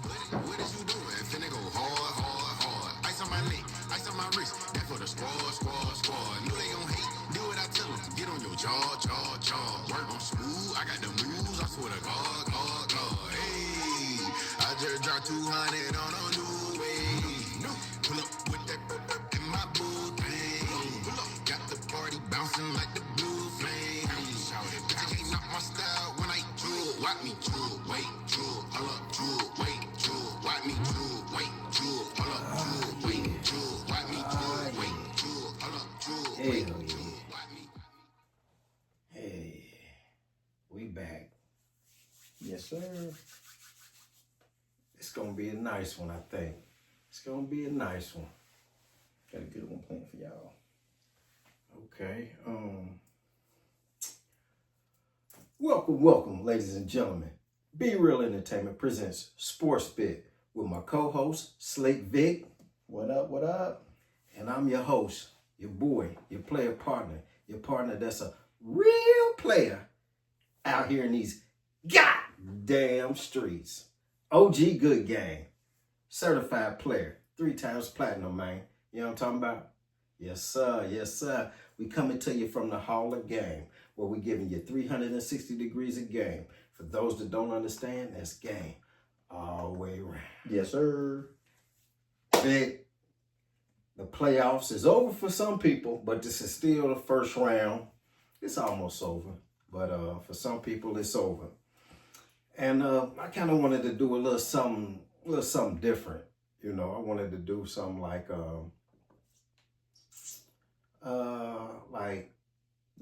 What is you doing? Finna go hard, hard, hard. Ice on my neck, ice on my wrist. That for the squad, squad, squad. Know they gon' hate. Do what I tell them. Get on your jaw, jaw, jaw. Work on school. I got the moves. I swear to God, God, God. Hey, I just dropped 200 on a new way. Pull up with that in my boo thing. Got the party bouncing like the blue flame. But you can't knock my style when I drool. Watch me drool, wait, drool, hold up, drool, wait, drool. Watch me drool, wait, drool, hold up, drool, wait, drool. Watch me drool, wait, drool, hold up, drool, wait, drool. Watch me. Hey, we back. Yes, sir. It's gonna be a nice one, I think. It's gonna be a nice one. Got a good one planned for y'all. Okay. Welcome, ladies and gentlemen. Be Real Entertainment presents Sports Bit with my co-host Slate Vic, What up? What up? and I'm your host, your boy, your player partner, your partner that's a real player out here in these goddamn streets. OG Good Game, certified player, 3 times platinum, man. You know what I'm talking about? Yes, sir. Yes, sir. We coming to you from the Hall of Game, where we giving you 360 degrees of game. For those that don't understand, that's game all the way around. Yes, sir. Vic, the playoffs is over for some people, but this is still the first round. It's almost over, but for some people, it's over. And I kind of wanted to do a little something different. You know, I wanted to do something like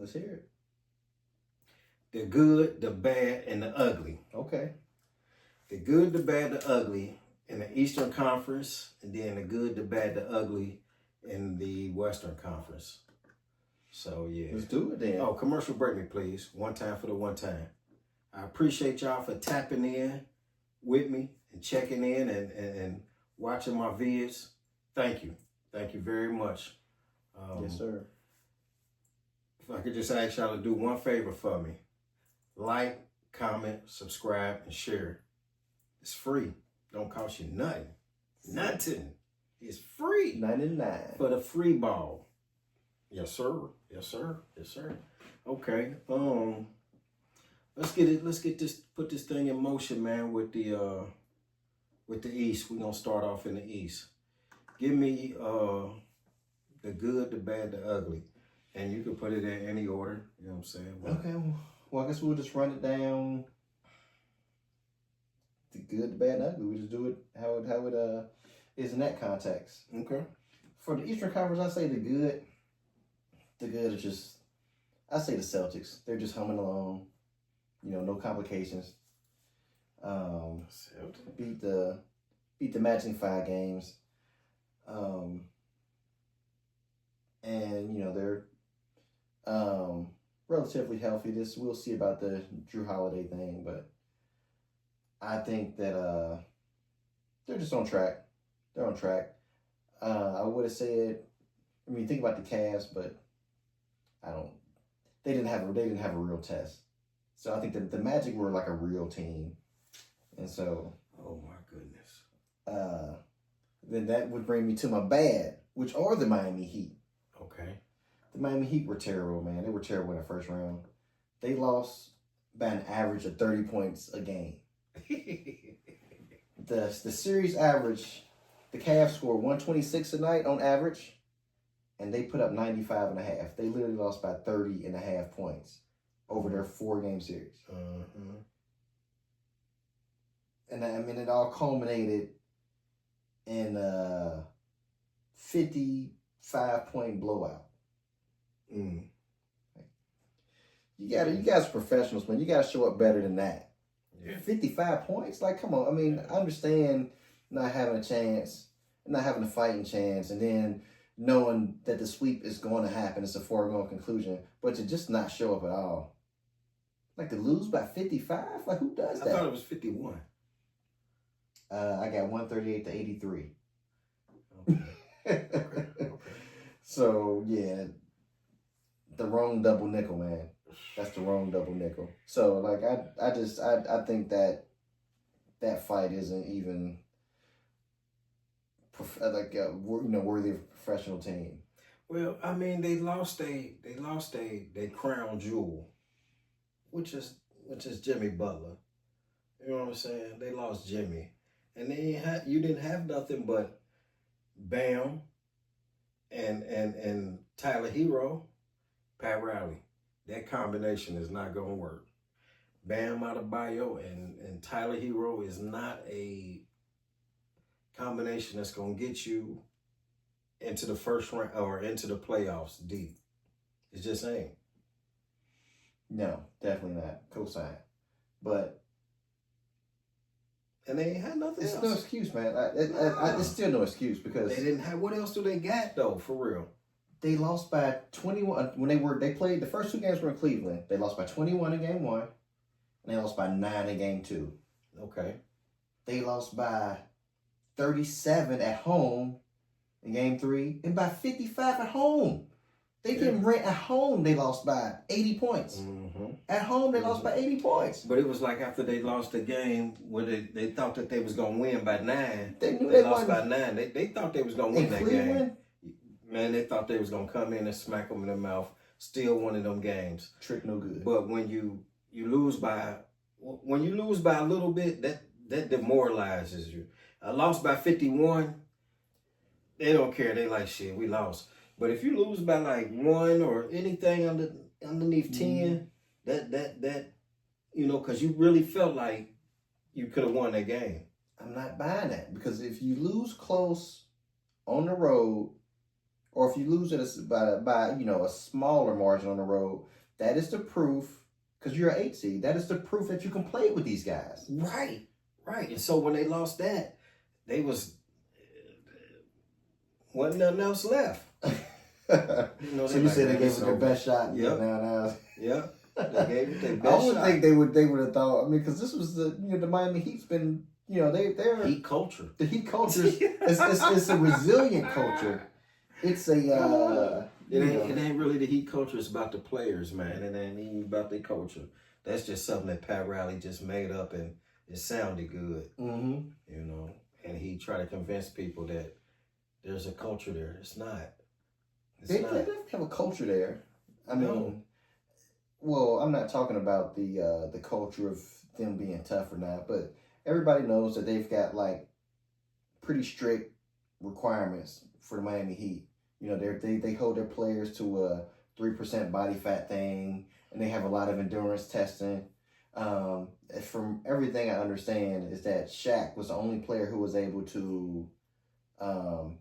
Let's hear it. the good, the bad, and the ugly. Okay. The good, the bad, the ugly in the Eastern Conference, and then the good, the bad, the ugly in the Western Conference. So, yeah. Let's do it then. Oh, commercial break me, please. One time for the one time. I appreciate y'all for tapping in with me and checking in and watching my vids. Thank you. Thank you very much. Yes, sir. If I could just ask y'all to do one favor for me. Like, comment, subscribe, and share. It's free. Don't cost you nothing. Nothing. It's free. 99. For the free ball. Yes, sir. Yes, sir. Yes, sir. Okay. Let's put this thing in motion, man, with the East. We're gonna start off in the East. Give me the good, the bad, the ugly. And you can put it in any order. You know what I'm saying? Okay. Well, I guess we'll just run it down. The good, the bad, and ugly. We just do it how it is in that context. Okay. For the Eastern Conference, I say the good. The good is just, I say the Celtics. They're just humming along. You know, no complications. Beat the Magic in 5 games. And you know they're relatively healthy. We'll see about the Drew Holiday thing, but I think that they're just on track. They're on track. I would have said, I mean, think about the Cavs, but they didn't have a real test. So I think that the Magic were like a real team, and so Oh my goodness. then that would bring me to my bad, which are the Miami Heat. Okay. The Miami Heat were terrible, man. They were terrible in the first round. They lost by an average of 30 points a game. The series average, the Cavs scored 126 a night on average, and they put up 95 and a half. They literally lost by 30 and a half points over their 4-game series. And I mean, it all culminated in a 55-point blowout. You guys are professionals, man. You guys show up better than that. Yeah. 55 points? Like, come on. I mean, I understand not having a chance, not having a fighting chance, and then knowing that the sweep is going to happen. It's a foregone conclusion. But to just not show up at all. Like, to lose by 55? Like, who does that? I thought it was 51. I got 138 to 83. Okay. So, yeah, the wrong double nickel, man. That's the wrong double nickel. So, like, I think that that fight isn't even worthy of a professional team. Well, I mean, they lost a crown jewel, which is Jimmy Butler. You know what I'm saying? They lost Jimmy, and you didn't have nothing but Bam and Tyler Hero, Pat Riley. That combination is not gonna work. Bam Adebayo and Tyler Hero is not a combination that's gonna get you into the first round or into the playoffs deep. It just ain't. No, definitely not. Cosign. But and they ain't had nothing it's else. no excuse, man. It's still no excuse because they didn't have. What else do they got though? For real, they lost by 21 when they played the first 2 games were in Cleveland. They lost by 21 in game 1, and they lost by 9 in game 2. Okay. They lost by 37 at home in game 3, and by 55 at home. They didn't rent at home. They lost by 80 points. Mm-hmm. At home, they lost by 80 points. But it was like after they lost the game where they thought that they was gonna win by 9. They knew they they lost won. by 9. They thought they was gonna win that Cleveland, game. Man, they thought they was gonna come in and smack them in the mouth. Still one of them games. Trick no good. But when you lose by a little bit, that demoralizes you. A loss by 51, they don't care. They like shit. We lost. But if you lose by like 1 or anything underneath 10, that because you really felt like you could have won that game. I'm not buying that because if you lose close on the road, or if you lose it by a smaller margin on the road, that is the proof. Because you're an 8 seed, that is the proof that you can play with these guys. Right. And so when they lost that, they wasn't nothing else left. So you said they gave it their best shot. Yep. Now. Yeah. They gave it their best I would shot. think they would have thought. I mean, because this was the Miami Heat's been they're Heat culture. The Heat culture it's a resilient culture. It's a it ain't really the Heat culture. It's about the players, man. It ain't even about their culture. That's just something that Pat Riley just made up, and it sounded good. Mm-hmm. And he tried to convince people that there's a culture there. It's not. They definitely have a culture there. I mean, well, I'm not talking about the culture of them being tough or not, but everybody knows that they've got like pretty strict requirements for the Miami Heat. They hold their players to a 3% body fat thing, and they have a lot of endurance testing. From everything I understand, is that Shaq was the only player who was able to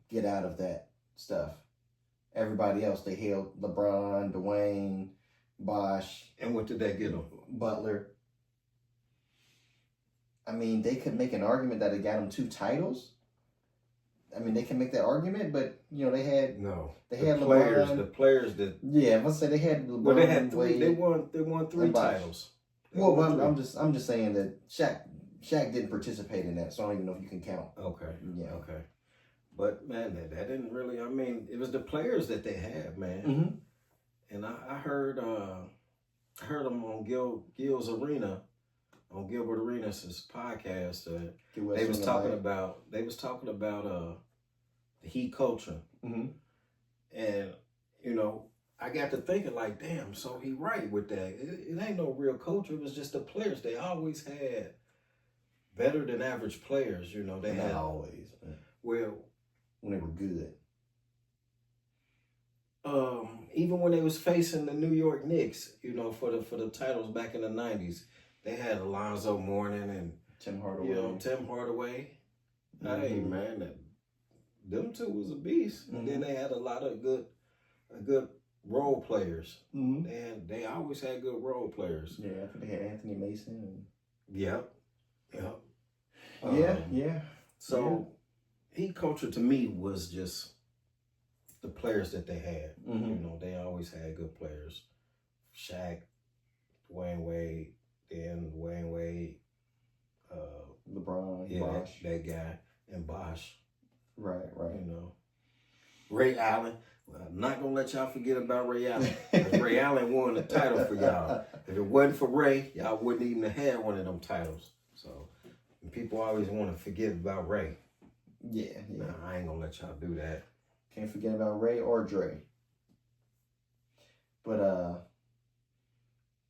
get out of that stuff. Everybody else, they held LeBron, Dwayne, Bosh. And what did that get them? Butler. I mean, they could make an argument that it got them 2 titles. I mean, they can make that argument, but they had players. LeBron. The players that I must say they had LeBron. Well, they had 3. Wade, They won 3 titles. Well, I'm just saying that Shaq didn't participate in that, so I don't even know if you can count. Okay. Yeah. Okay. But man, that didn't really. I mean, it was the players that they had, man. Mm-hmm. And I heard them on Gil's Arena, on Gilbert Arenas' podcast. They was talking about the Heat culture. Mm-hmm. And I got to thinking like, damn, so he right with that. It ain't no real culture. It was just the players. They always had better than average players. They had always. Well, when they were good. Even when they was facing the New York Knicks, for the titles back in the 90s, they had Alonzo Mourning and Tim Hardaway. Tim Hardaway. Mm-hmm. Hey man, them two was a beast. Mm-hmm. And then they had a lot of good role players. Mm-hmm. And they always had good role players. Yeah, I think they had Anthony Mason. Yep. Yeah. So, Heat culture to me was just the players that they had. Mm-hmm. They always had good players. Shaq, Dwayne Wade, LeBron, Bosh. that guy, and Bosh. Right. Ray Allen. Well, I'm not going to let y'all forget about Ray Allen. 'Cause Ray Allen won the title for y'all. If it wasn't for Ray, y'all wouldn't even have had one of them titles. So, people always want to forget about Ray. Yeah. Nah, I ain't gonna let y'all do that. Can't forget about Ray or Dre. But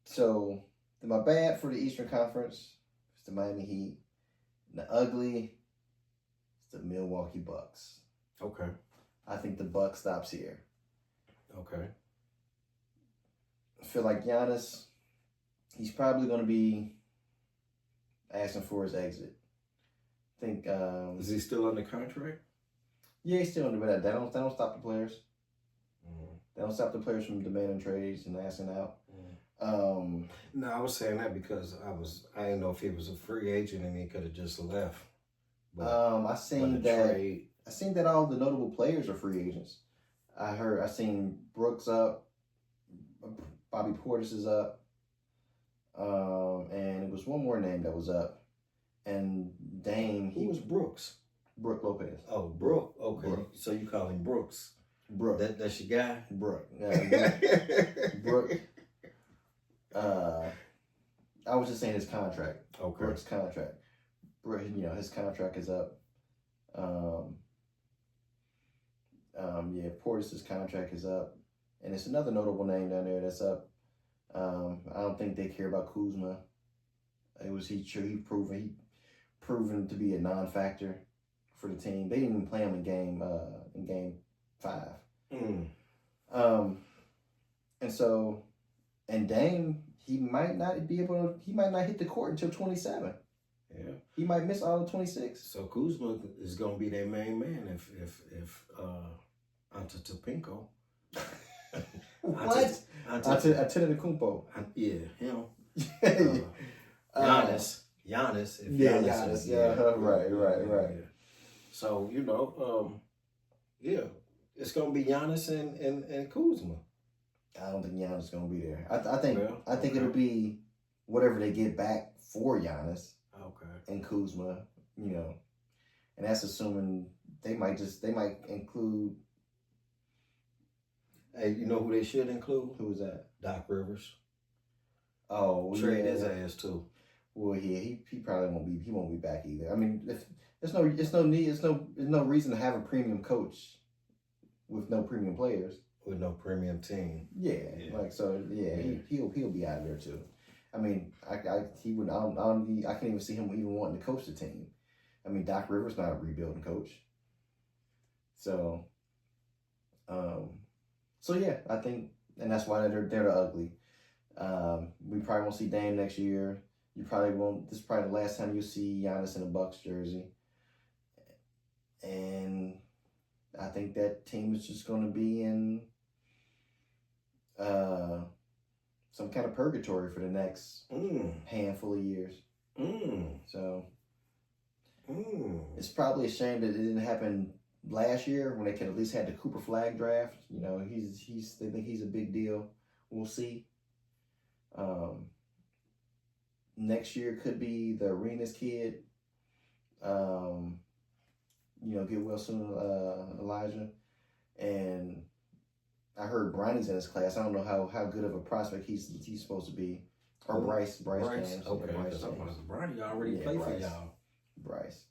so my bad for the Eastern Conference is the Miami Heat. And the ugly is the Milwaukee Bucks. Okay. I think the Bucks stops here. Okay. I feel like Giannis, he's probably going to be asking for his exit. I think. Is he still under contract? Yeah, he's still under that. They don't stop the players. Mm. They don't stop the players from demanding trades and asking out. No, I was saying that because I didn't know if he was a free agent and he could have just left. I seen that all the notable players are free agents. I seen Brooks up, Bobby Portis is up, and it was one more name that was up, and Dame. Who was Brooks? Brooke Lopez. Oh, Brooke. Okay, Brooke. So you call him Brooks? Brooke. That's your guy. Brooke. Brooke. I was just saying his contract. Okay. Brooks' contract. Brooke, his contract is up. Portis' contract is up, and it's another notable name down there that's up. I don't think they care about Kuzma. He proven to be a non-factor for the team. They didn't even play him in game 5. Mm. And Dame, he might not hit the court until 27. Yeah. He might miss all of 26. So Kuzma is gonna be their main man if Antetokounmpo. What? Antetokounmpo. Yeah, him. Giannis. Giannis. If Yeah, Giannis Giannis. is- Yeah, right. Yeah. So it's gonna be Giannis and Kuzma. I don't think Giannis is gonna be there. I think Okay. it'll be whatever they get back for Giannis Okay. and Kuzma, and that's assuming they might include. Hey, you know who they should include? Who was that? Doc Rivers. Oh, Trade yeah. his ass too. Well, yeah, he probably won't be back either. I mean, there's no reason to have a premium coach with no premium players. With no premium team. Yeah. He'll be out of there too. I mean, I can't even see him even wanting to coach the team. I mean, Doc Rivers not a rebuilding coach. So yeah, I think, and that's why they're ugly. We probably won't see Dame next year. You probably won't. This is probably the last time you see Giannis in a Bucks jersey. And I think that team is just going to be in some kind of purgatory for the next handful of years. So it's probably a shame that it didn't happen last year when they could at least had the Cooper Flag draft. They think he's a big deal. We'll see. Next year could be the Arenas kid. Get well soon, Elijah. And I heard Bronny's in his class. I don't know how good of a prospect he's supposed to be. Or Bryce James. Okay, Yeah, Bryce because James. Bronny already played for y'all. Bryce.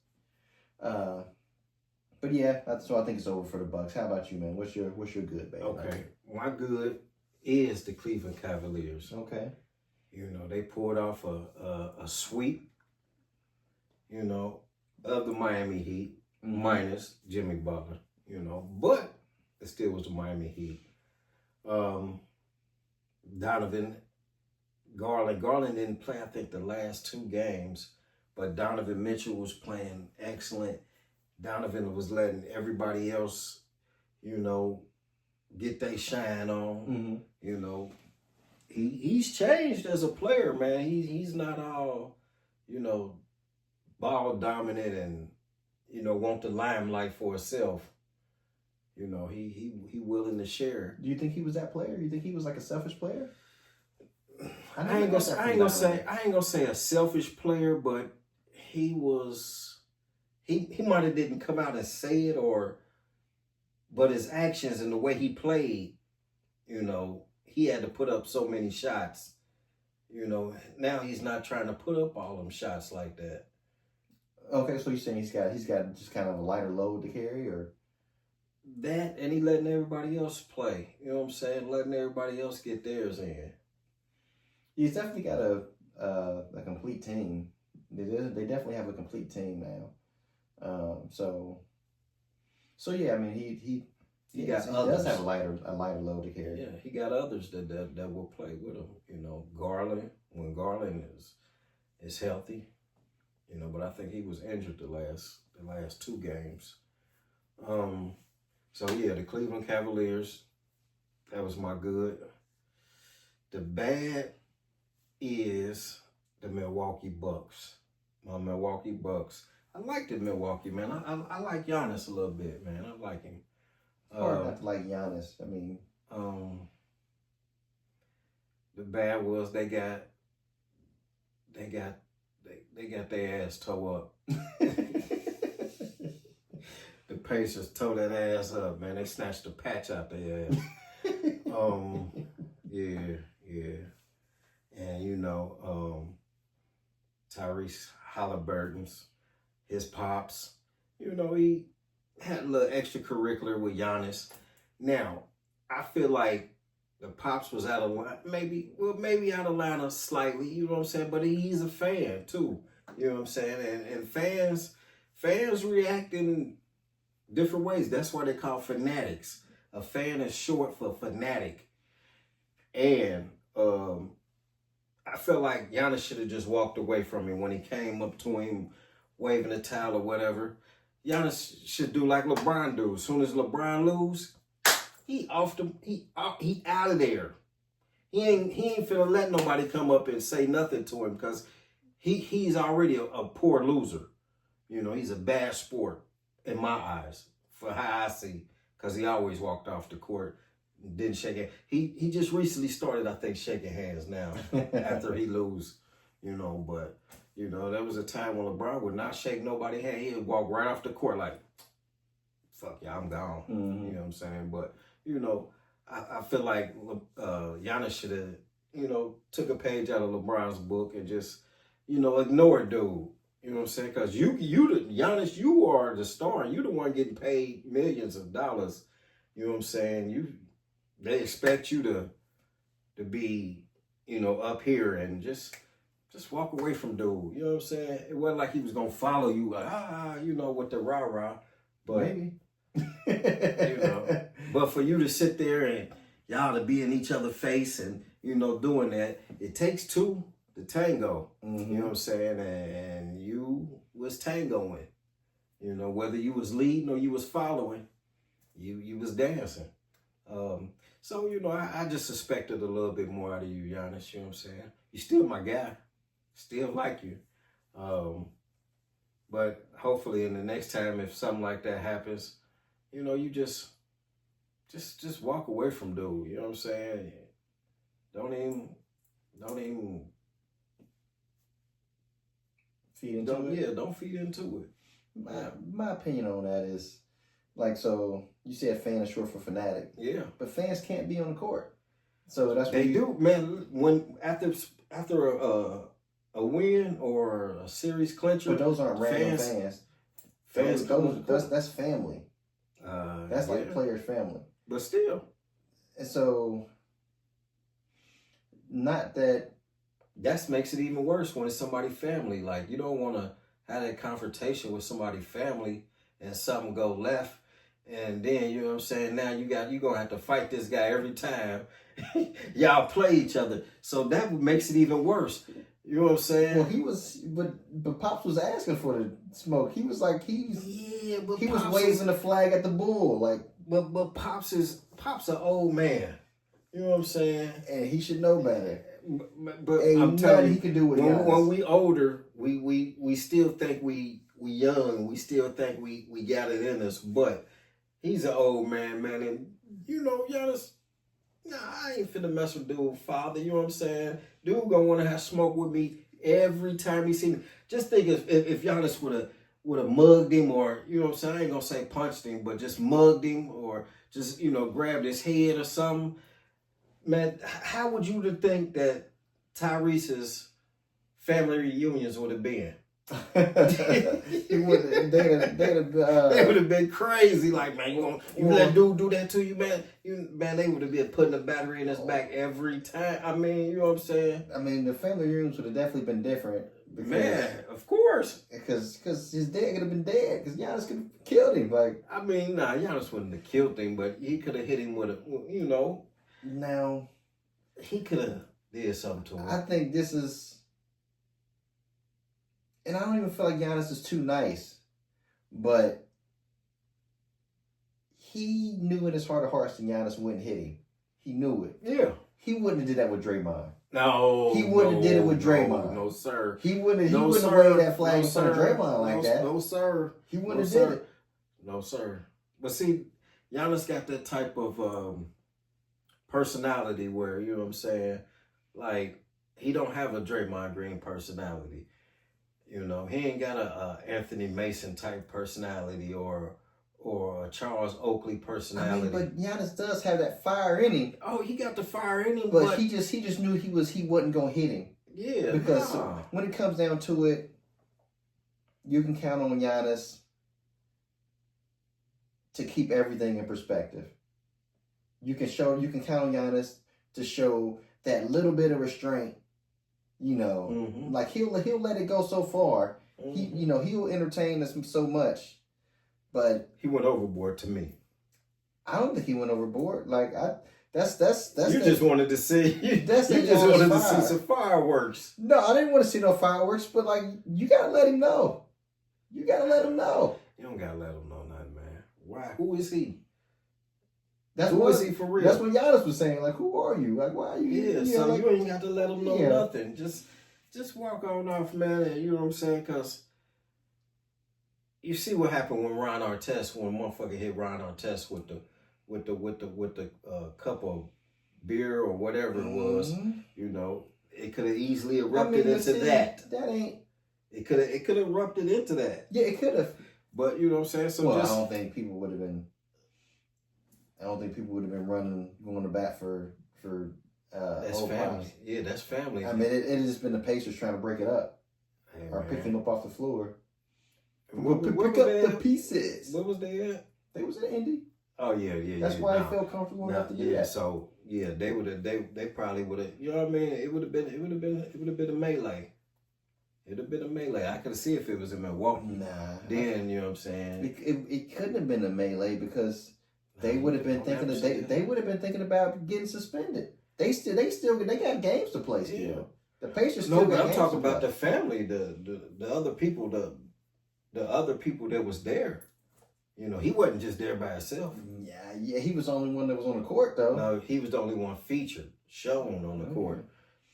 But yeah, so I think it's over for the Bucks. How about you, man? What's your good, baby? Okay, my good is the Cleveland Cavaliers. Okay. They pulled off a sweep, of the Miami Heat, minus Jimmy Butler, but it still was the Miami Heat. Donovan, Garland didn't play, I think, the last 2 games, but Donovan Mitchell was playing excellent. Donovan was letting everybody else, get their shine on. He's changed as a player, man. He's not all, ball dominant and, want the limelight for himself. He willing to share. Do you think he was that player? You think he was like a selfish player? I ain't gonna say a selfish player, but he was. He might have didn't come out and say it, but his actions and the way he played, he had to put up so many shots. Now he's not trying to put up all them shots like that. Okay, so you're saying he's got just kind of a lighter load to carry, or that, and he letting everybody else play. You know what I'm saying? Letting everybody else get theirs in. he's definitely got a complete team. They definitely have a complete team now. So yeah, I mean he does have a lighter load to carry. Yeah, he got others that will play with him. You know, Garland, when Garland is healthy, you know, but I think he was injured the last 2 games. So yeah, the Cleveland Cavaliers, that was my good. The bad is the Milwaukee Bucks. My Milwaukee Bucks. I like the Milwaukee, man. I like Giannis a little bit, man. I like him. Hard not to like Giannis. I mean, the bad was they got their ass tore up. The Pacers tore that ass up, man. They snatched the patch out their ass. Yeah. And you know, Tyrese Halliburton's, his pops, you know, he had a little extracurricular with Giannis. Now, I feel like the pops was out of line, maybe out of line slightly, you know what I'm saying? But he's a fan too, you know what I'm saying? And fans react in different ways. That's why they call fanatics. A fan is short for fanatic. And I feel like Giannis should have just walked away from him when he came up to him waving a towel or whatever. Giannis should do like LeBron do. As soon as LeBron lose, he out of there. He ain't finna let nobody come up and say nothing to him because he's already a poor loser. You know, he's a bad sport in my eyes for how I see, because he always walked off the court. Didn't shake it. He just recently started, I think, shaking hands now after he lose, you know. But, you know, there was a time when LeBron would not shake nobody's hand. He would walk right off the court like, fuck yeah, I'm gone. mm-hmm. You know what I'm saying? But, you know, I feel like Giannis should have, you know, took a page out of LeBron's book and just, you know, ignore dude. You know what I'm saying? Because Giannis, you are the star. And you the one getting paid millions of dollars. You know what I'm saying? They expect you to be, you know, up here and just walk away from dude. You know what I'm saying? It wasn't like he was gonna follow you, like, you know, with the rah-rah. But maybe. you know. But for you to sit there and y'all to be in each other's face and, you know, doing that, it takes 2 to tango. Mm-hmm. You know what I'm saying? And you was tangoing. You know, whether you was leading or you was following, you was dancing. So, you know, I just suspected a little bit more out of you, Giannis. You know what I'm saying? You're still my guy. Still like you. But hopefully in the next time, if something like that happens, you know, you just walk away from dude. You know what I'm saying? Don't even feed into it. Yeah, don't feed into it. My opinion on that is, like, so you said fan is short for fanatic. Yeah. But fans can't be on the court. So that's what they do, man. When after a win or a series clincher, but those aren't random fans. That's family. That's like players' family. But still. And so, not that. That makes it even worse when it's somebody's family. Like, you don't want to have that confrontation with somebody's family and something go left. And then, you know what I'm saying, now you're going to have to fight this guy every time y'all play each other. So that makes it even worse. You know what I'm saying? Well, but Pops was asking for the smoke. He was like, he was waving the flag at the bull. Like, but Pops an old man. You know what I'm saying? And he should know better. But I'm telling you, he can do what when we older, we still think we young. We still think we got it in us. But he's an old man, and you know, Giannis. Nah, I ain't finna mess with dude, father. You know what I'm saying? Dude gonna want to have smoke with me every time he see me. Just think if Giannis would have mugged him, or, you know what I'm saying? I ain't gonna say punched him, but just mugged him, or just, you know, grabbed his head or something. Man, how would you think that Tyrese's family reunions would have been? He would. They would have been crazy. Like, man, you let dude do that to you, man. Man, they would have been putting a battery in his back every time. I mean, you know what I'm saying? I mean, the family reunions would have definitely been different. Because, Man, of course. Because his dad could have been dead. Because Giannis could have killed him. Like, I mean, nah, Giannis wouldn't have killed him, but he could have hit him with a, you know. now, He could have did something to him. I think this is. And I don't even feel like Giannis is too nice. But he knew in his heart of hearts that Giannis wouldn't hit him. He knew it. Yeah. He wouldn't have did that with Draymond. No. He wouldn't have did it with Draymond. No, sir. He wouldn't No, have sir. waved that flag in front of Draymond like that. No, sir. He wouldn't No, have sir. did it. No, sir. But see, Giannis got that type of personality where, you know what I'm saying, like, he don't have a Draymond Green personality. You know, he ain't got a Anthony Mason type personality or a Charles Oakley personality. I mean, but Giannis does have that fire in him. Oh, he got the fire in him, But he just knew he wasn't gonna hit him. Yeah, Because nah. when it comes down to it, you can count on Giannis to keep everything in perspective. You can count on Giannis to show that little bit of restraint. You know, Mhm. like he'll let it go so far. Mhm. He'll entertain us so much, but He went overboard to me. I don't think he went overboard. Like that's You just wanted to see. That's You the just Giannis wanted to fire. see some fireworks. No, I didn't want to see no fireworks, but like you gotta let him know. You gotta let him know. You don't gotta let him know nothing, man. Why? Who is he? That's Who what is he for real? That's what Giannis was saying. Like, who are you? Like, why are you? Yeah, you so know, like, you ain't got to let him know Yeah. nothing. Just walk on off, man. And you know what I'm saying? Because you see what happened when Ron Artest, when motherfucker hit Ron Artest with the cup of beer or whatever it was. Mhm. You know, it could have easily I erupted mean, into see, that. That ain't. It could have erupted into that. Yeah, it could have. But you know what I'm saying? So Well, just I don't think people would have been. I don't think people would have been going to bat for. that's old family. Pops. Yeah, that's family. I mean, it has just been the Pacers trying to break it up Hey, or man. pick him up off the floor. Where Pick was up they the at? pieces. Where was they at? They was in Indy. Oh yeah. That's why nah. he felt comfortable enough to do Yeah, that. so yeah, they would have. They probably would have. You know what I mean? It would have been a melee. It'd have been a melee. I could see if it was in Milwaukee. Nah. Then you know what I'm saying. It couldn't have been a melee because they would have been thinking they would have been thinking about getting suspended. They got games to play still. Yeah. The Pacers still No, got but I'm games talking to about play. the family, the other people, the other people that was there. You know, he wasn't just there by himself. Yeah, he was the only one that was on the court though. No, he was the only one featured, shown on the court.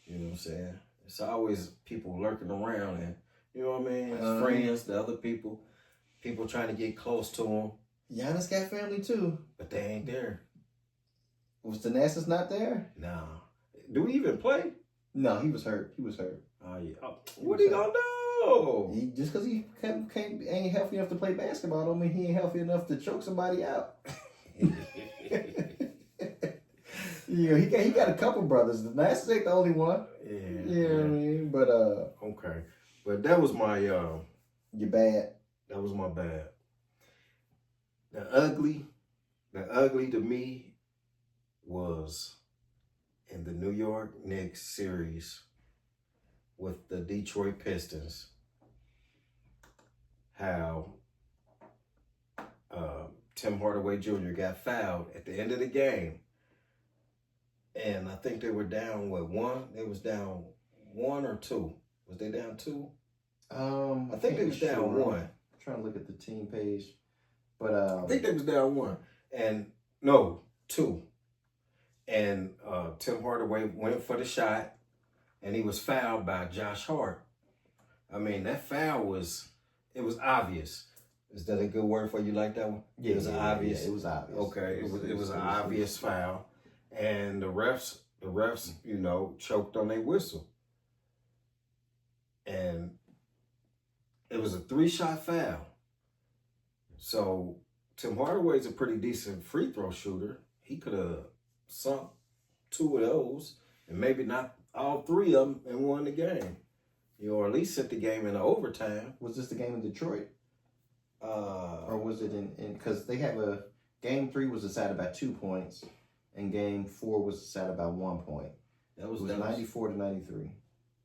You know what I'm saying? It's always people lurking around, and you know what I mean? His friends, the other people trying to get close to him, Giannis got family too. but they ain't there. Was Thanasis not there? No. Do we even play? No, he was hurt. Oh yeah. Oh, what he gonna do? Just because he ain't healthy enough to play basketball don't mean he ain't healthy enough to choke somebody out. Yeah, he got a couple brothers. Thanasis ain't the only one. Yeah. You know what I mean? But Okay. But that was my you're bad. that was my bad. The ugly to me was in the New York Knicks series with the Detroit Pistons. How Tim Hardaway Jr. got fouled at the end of the game. And I think they were down, one? They was down 1 or 2. Was they down 2? I think they was down 1. I'm trying to look at the team page. But I think they was down 1. And no, 2. And Tim Hardaway went for the shot, and he was fouled by Josh Hart. I mean, that foul was obvious. Is that a good word for you like that one? yeah, It was obvious. Yeah, it was obvious. Okay, it was an obvious foul. And the refs, you know, choked on their whistle. And it was a 3-shot foul. So Tim Hardaway's a pretty decent free throw shooter. He could have sunk 2 of those and maybe not all 3 of them and won the game. or at least sent the game in overtime. Was this the game in Detroit? Or was it in because they have a game 3 was decided by 2 points, and game 4 was decided by 1 point. It was 94 to 93,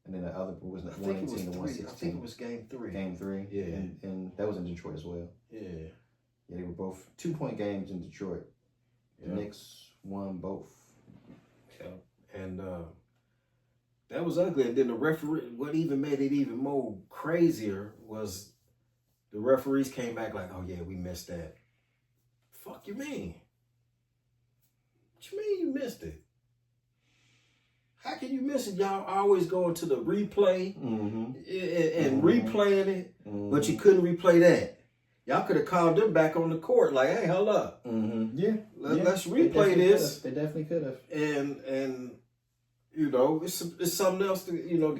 and then the other was 118 to 116. I think it was game 3. Game 3, yeah, and that was in Detroit as well. Yeah, they were both 2-point games in Detroit. The Knicks won both. Yeah, and that was ugly. And then the referee, what even made it even more crazier was the referees came back like, "Oh yeah, we missed that." Fuck you mean? What you mean you missed it? How can you miss it? Y'all always going to the replay and replaying it, but you couldn't replay that. Y'all could have called them back on the court like, "Hey, hold up, let's replay this." They definitely could have. And you know, it's something else. The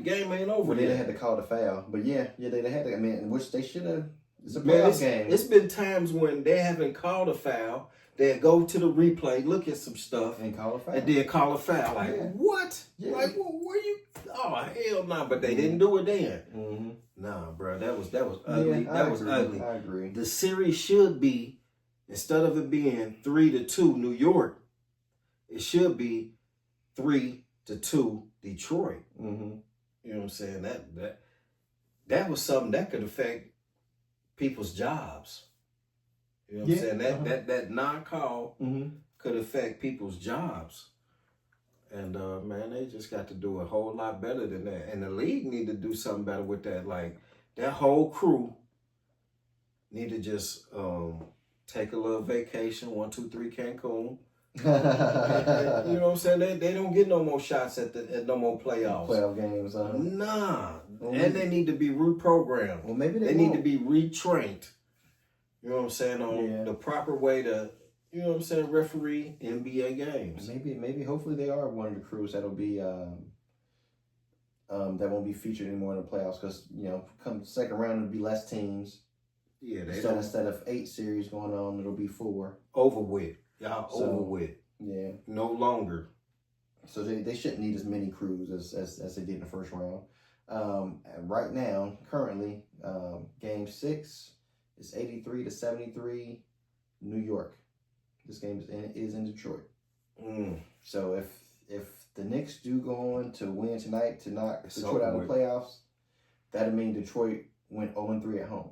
game ain't over. Well, they had to call the foul, but they had to. I mean, which they should have. It's a playoff game. It's been times when they haven't called a foul. They go to the replay, look at some stuff, and call a foul. And then call a foul. Like, what? Yeah. Like, where you? Oh, hell no! But they didn't do it then. Nah, bro, that was ugly. Yeah, that was agree. ugly. I agree. The series should be, instead of it being 3-2 New York, it should be 3-2 Detroit. You know what I'm saying? That was something that could affect people's jobs. You know what I'm saying? That non-call could affect people's jobs. And man, they just got to do a whole lot better than that. And the league need to do something better with that. Like, that whole crew need to just take a little vacation, 1, 2, 3 Cancun. You know what I'm saying? They don't get no more shots at no more playoffs. Playoff games. Nah. And they need to be reprogrammed. Well, maybe they need to be retrained. You know what I'm saying? On the proper way to, you know what I'm saying, referee NBA games. Maybe hopefully they are one of the crews that'll be that won't be featured anymore in the playoffs, because come second round it'll be less teams. Yeah, instead of 8 series going on, it'll be 4. Over with. Y'all over with. Yeah. No longer. So they shouldn't need as many crews as they did in the first round. Right now, currently, game 6 is 83 to 73 New York. This game is in Detroit. So if the Knicks do go on to win tonight to knock Detroit out of the playoffs, that'll mean Detroit went 0-3 at home.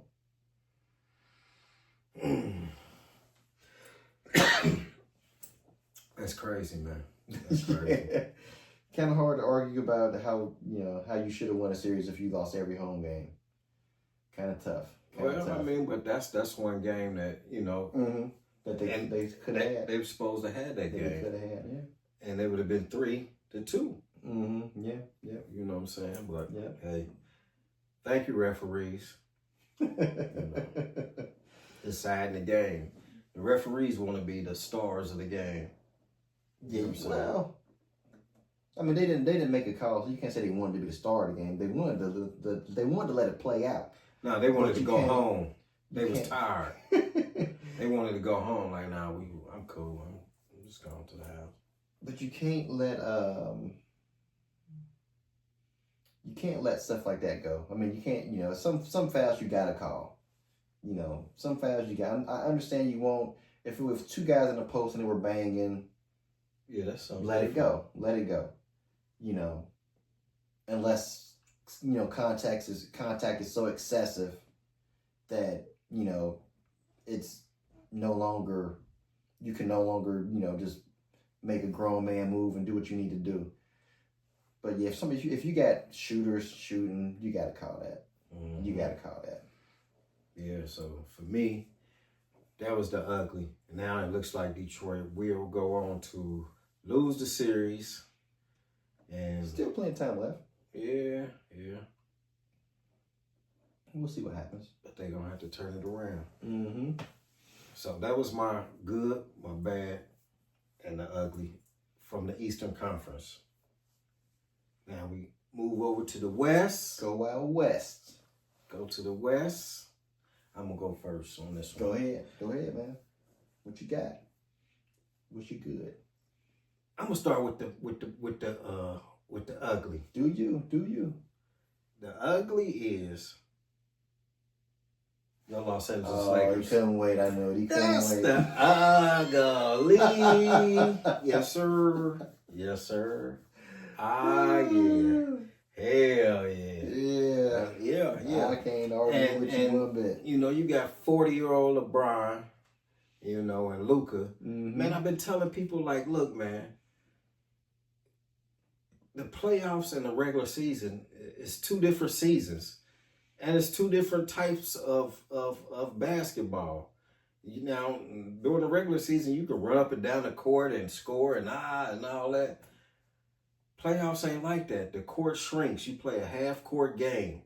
That's crazy, man. That's crazy. Kind of hard to argue about how you should have won a series if you lost every home game. Kind of tough. I mean, but that's one game that that they could have had. They were supposed to have that game. They could have had, yeah. And they would have been 3-2. Yeah. You know what I'm saying? But hey, thank you, referees. Deciding the game. The referees want to be the stars of the game. Yeah, well, I mean, they didn't make a call, so you can't say they wanted to be the star of the game. They wanted to let it play out. No, they wanted to go home. They was tired. They wanted to go home. Like, nah, I'm cool. I'm just going to the house. But you can't let stuff like that go. I mean, you can't. Some fouls you gotta call. Some fouls you got. I understand you won't. If it was 2 guys in the post and they were banging. Yeah, that's something. Let it go. Unless contact is so excessive that it's no longer, you can no longer just make a grown man move and do what you need to do. But yeah, if you got shooters shooting, you gotta call that. You gotta call that. Yeah. So for me, that was the ugly. Now it looks like Detroit will go on to lose the series. And still plenty of time left. Yeah. We'll see what happens. But they're gonna have to turn it around. So that was my good, my bad, and the ugly from the Eastern Conference. Now we move over to the West. Go out West. Go to the West. I'm gonna go first on this one. Go ahead, man. What you got? What you good? I'm gonna start with the ugly. Do you? The ugly is the Los Angeles Oh, Lakers. he couldn't wait. I knew it. He couldn't That's wait. the ugly. Yes, sir. Yes, sir. Ah, yeah. Hell yeah. Yeah. I can't argue with you one bit. You know, you got 40-year-old LeBron, you know, and Luka. Mm-hmm. Man, I've been telling people, like, look, man, the playoffs and the regular season is two different seasons. And it's two different types of basketball. You know, during the regular season, you can run up and down the court and score and all that. Playoffs ain't like that. The court shrinks. You play a half-court game.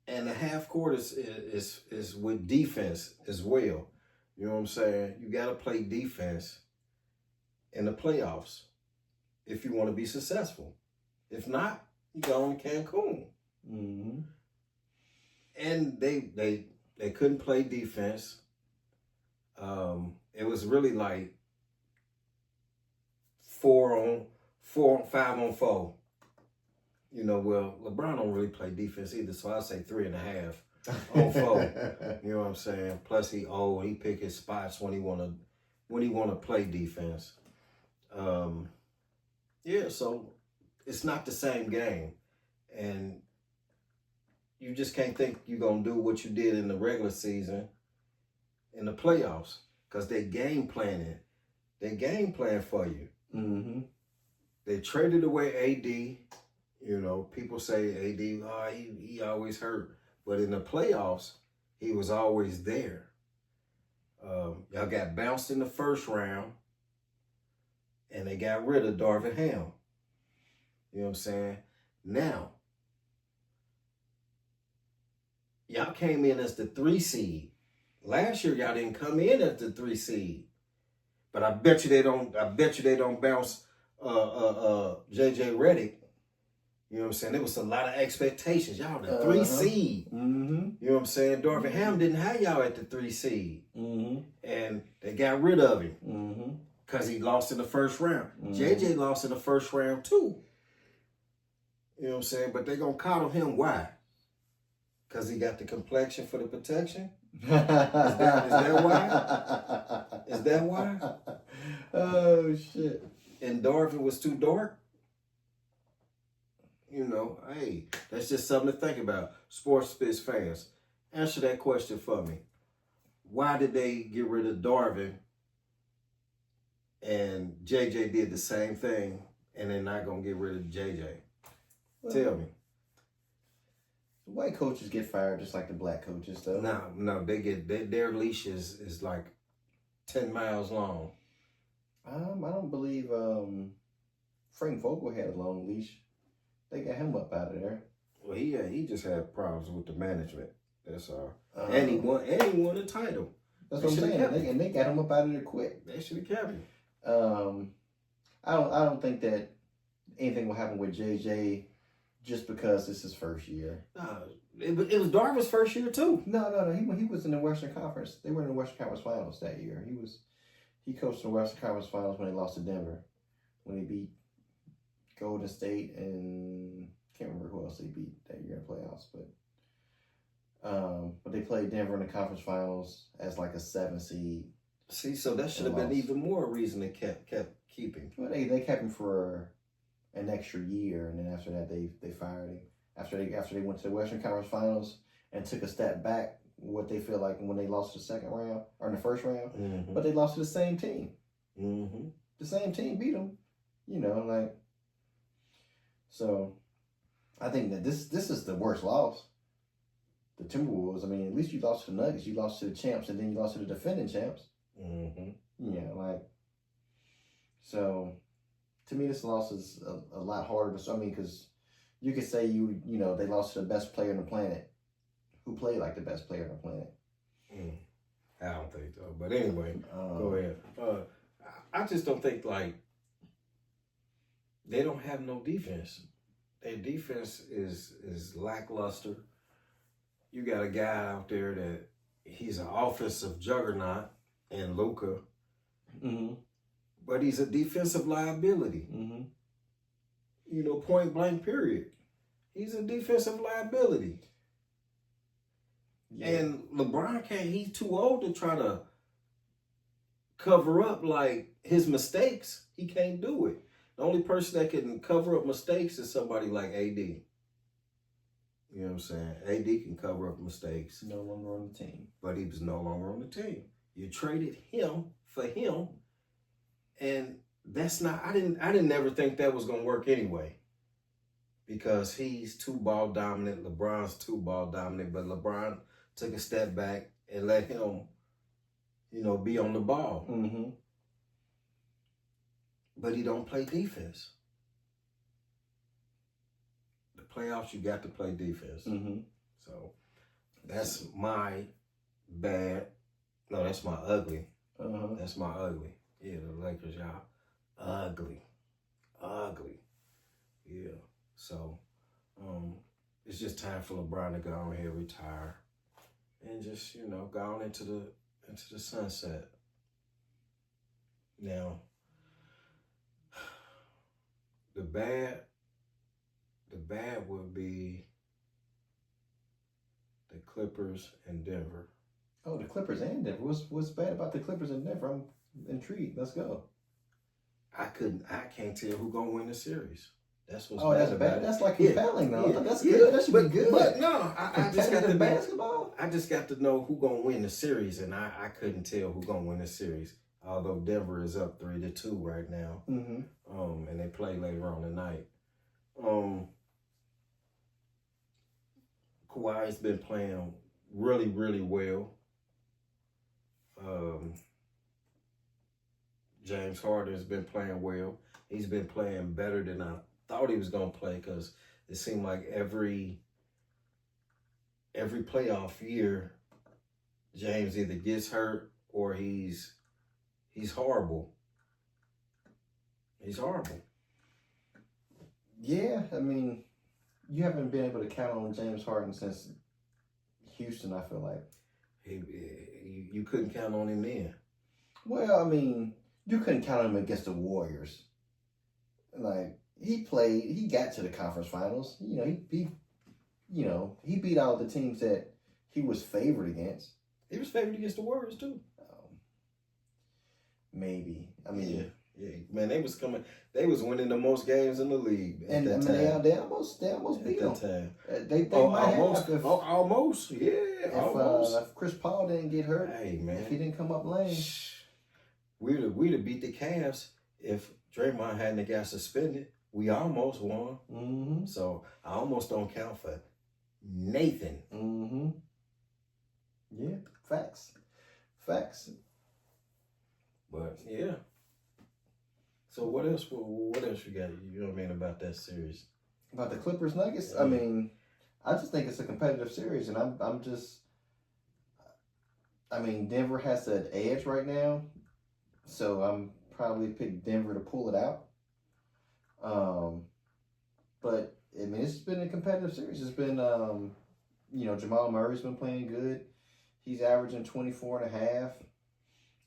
And the half-court is with defense as well. You know what I'm saying? You got to play defense in the playoffs if you want to be successful. If not, you go in Cancun. Mm-hmm. And they couldn't play defense. It was really like 5 on 4. You know, well, LeBron don't really play defense either, so I say 3.5 on 4. You know what I'm saying? Plus he old. He pick his spots when he wanna play defense. Yeah, so it's not the same game, and you just can't think you're going to do what you did in the regular season in the playoffs because they game planning. They game plan for you. Mm-hmm. They traded away AD. You know, people say AD, he always hurt. But in the playoffs, he was always there. Y'all got bounced in the first round, and they got rid of Darvin Ham. You know what I'm saying? Now, y'all came in as the 3 seed. Last year, y'all didn't come in as the 3 seed. But I bet you they don't bounce JJ Redick. You know what I'm saying? There was a lot of expectations. Y'all the 3 seed. Mm-hmm. You know what I'm saying? Darvin Ham didn't have y'all at the 3 seed. Mm-hmm. And they got rid of him. Mm-hmm. Because he lost in the first round. Mm-hmm. JJ lost in the first round too. You know what I'm saying? But they going to coddle him. Why? Because he got the complexion for the protection? Is that why? Is that why? Oh, shit. And Darvin was too dark? You know, hey, that's just something to think about. Sports Biz fans, answer that question for me. Why did they get rid of Darvin and JJ did the same thing and they're not going to get rid of JJ? Well, Tell me. The white coaches get fired just like the black coaches, though. No, they get their leash is like 10 miles long. I don't believe Frank Vogel had a long leash. They got him up out of there. Well, he just had problems with the management. That's all. And he won a title. That's what I'm saying. And they got him up out of there quick. They should have kept him. I don't think that anything will happen with JJ just because it's his first year. No, it was Darvin's first year too. No. He was in the Western Conference. They were in the Western Conference Finals that year. He coached the Western Conference Finals when they lost to Denver, when they beat Golden State and can't remember who else they beat that year in the playoffs, but they played Denver in the conference finals as like a 7 seed. See, so that should have been even more reason they kept keeping. Well, they kept him for an extra year, and then after that they fired him. After they went to the Western Conference Finals and took a step back, what they feel like when they lost the second round or in the first round, Mm-hmm. but they lost to the same team. Mm-hmm. The same team beat them, like. So, I think that this is the worst loss. The Timberwolves. I mean, at least you lost to the Nuggets, you lost to the champs, and then you lost to the defending champs. Mm-hmm. Yeah, so. To me, this loss is a lot harder. Because you could say they lost to the best player on the planet, who played like the best player on the planet. I don't think so. But anyway, go ahead. I just don't think they don't have no defense. Their defense is lackluster. You got a guy out there that he's an offensive juggernaut in Luka. Mm-hmm. But he's a defensive liability. Mm-hmm. Point blank, period. He's a defensive liability. Yeah. And LeBron can't, he's too old to try to cover up like his mistakes. He can't do it. The only person that can cover up mistakes is somebody like AD. You know what I'm saying? AD can cover up mistakes. No longer on the team. But he was no longer on the team. You traded him for him. And that's not, I didn't ever think that was gonna work anyway. Because he's too ball dominant, LeBron's too ball dominant, but LeBron took a step back and let him, be on the ball. Mm-hmm. But he don't play defense. The playoffs, you got to play defense. Mm-hmm. So that's my bad. No, that's my ugly. Uh-huh. That's my ugly. Yeah, the Lakers, y'all. Ugly. Yeah. So, it's just time for LeBron to go on here, retire, and just go on into the sunset. Now, the bad would be the Clippers and Denver. Oh, the Clippers and Denver. What's bad about the Clippers and Denver? I'm intrigued. Let's go. I can't tell who gonna win the series. That's what's that's bad. bad. That's like compelling though. Yeah, That's good. That should be good. But no, I just got to basketball. I just got to know who gonna win the series, and I couldn't tell who gonna win the series. Although Denver is up 3-2 right now, Mm-hmm. and they play later on tonight. Kawhi's been playing really, really well. James Harden's been playing well. He's been playing better than I thought he was gonna play, because it seemed like every playoff year, James either gets hurt or he's horrible. He's horrible. Yeah, I mean, you haven't been able to count on James Harden since Houston, I feel like. You couldn't count on him then. Well, I mean, you couldn't count on him against the Warriors. Like, he got to the conference finals. He beat out the teams that he was favored against. He was favored against the Warriors too. Maybe. I mean, yeah, man, they was winning the most games in the league at and that I mean, time. they almost beat At them. that time. They might almost, have almost, yeah, almost. If Chris Paul didn't get hurt, Hey man, if he didn't come up lame, we'd have beat the Cavs if Draymond hadn't got suspended. We almost won. Mm-hmm. So I almost don't count for Nathan. Mm-hmm. Yeah, facts. But yeah. So what else you got? You know what I mean about that series? About the Clippers Nuggets, Yeah. I mean, I just think it's a competitive series, and I mean, Denver has the edge right now, so I'm probably pick Denver to pull it out. But I mean, it's been a competitive series. It's been, Jamal Murray's been playing good. He's averaging 24.5,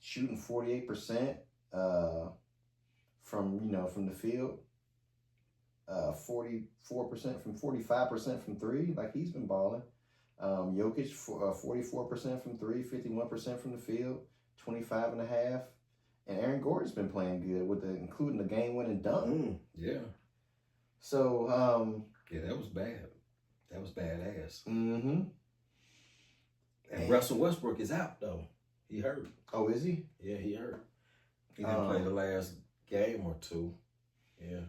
shooting 48%, from the field. 44% from 45% from three. Like, he's been balling. Jokic 44% from three, 51% from the field, 25.5. And Aaron Gordon's been playing good including the game-winning dunk. Yeah. So yeah, that was bad. That was badass. Mm-hmm. And Russell Westbrook is out though. He hurt. Oh, is he? Yeah, he hurt. He didn't play the last game or two. Yeah.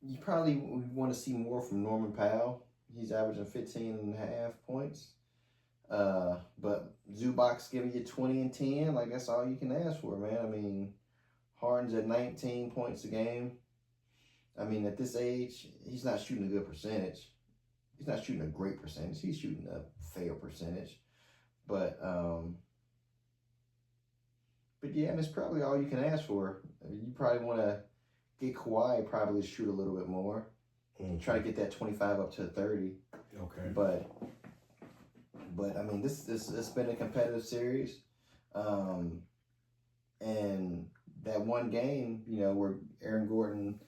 You probably want to see more from Norman Powell. He's averaging 15.5 points. But Zubac's giving you 20 and 10. Like, that's all you can ask for, man. I mean, Harden's at 19 points a game. I mean, at this age, he's not shooting a good percentage. He's not shooting a great percentage. He's shooting a fair percentage. But yeah, and it's probably all you can ask for. I mean, you probably want to get Kawhi probably to shoot a little bit more. Try to get that 25 up to 30. Okay. But I mean, this it's been a competitive series, and that one game, where Aaron Gordon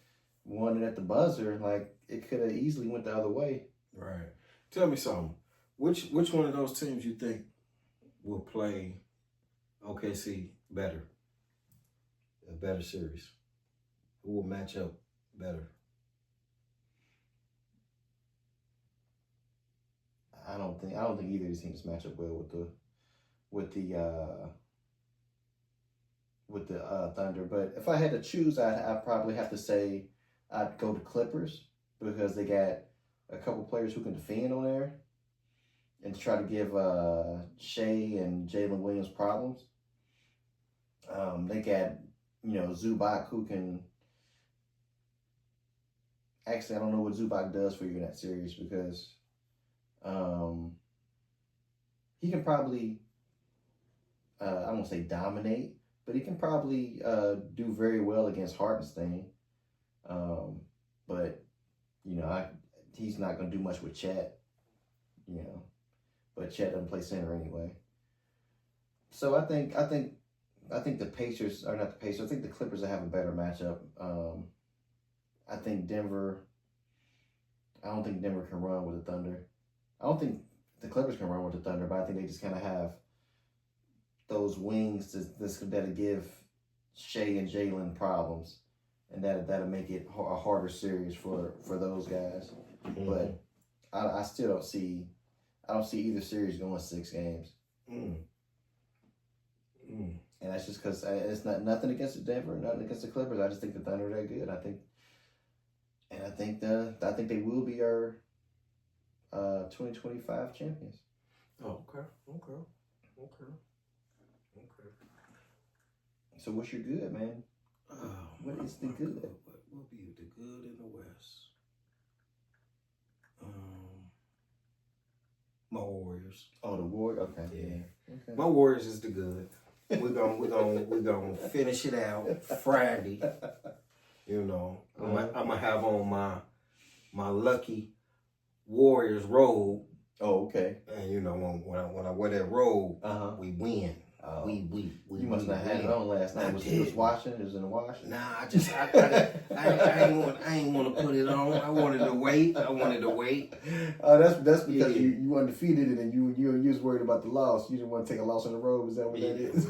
won it at the buzzer, like it could have easily went the other way. Right. Tell me something. Which one of those teams you think will play OKC better? A better series? Who will match up better? I don't think either of these teams match up well with the Thunder. But if I had to choose, I'd probably have to say I'd go to Clippers because they got a couple players who can defend on there, and to try to give Shea and Jalen Williams problems. They got Zubac who can. Actually, I don't know what Zubac does for you in that series because he can probably, I won't say dominate, but he can probably do very well against Hartenstein. But, he's not going to do much with Chet, but Chet doesn't play center anyway. So I think the Pacers, or not the Pacers, I think the Clippers will have a better matchup. I don't think Denver can run with the Thunder. I don't think the Clippers can run with the Thunder, but I think they just kind of have those wings that'll give Shea and Jalen problems, and that'll make it a harder series for those guys. Mm-hmm. But I still don't see either series going 6 games. Mm. Mm. And that's just because it's nothing against Denver, nothing against the Clippers. I just think the Thunder are that good. I think they will be our 2025 champions. Oh, okay. So what's your good, man? What is the good? What will be the good in the West? My Warriors. Oh, the Warriors. Okay. Yeah. Okay. My Warriors is the good. We're gonna finish it out Friday. I'm gonna have on my lucky Warriors robe. Oh, okay. And when I wear that robe, we win. We you must not have it on last night. You was washing? It was in the wash? Nah, I ain't want to put it on. I wanted to wait. Oh, that's because you undefeated and you was worried about the loss. You didn't want to take a loss on the road. Is that what that is?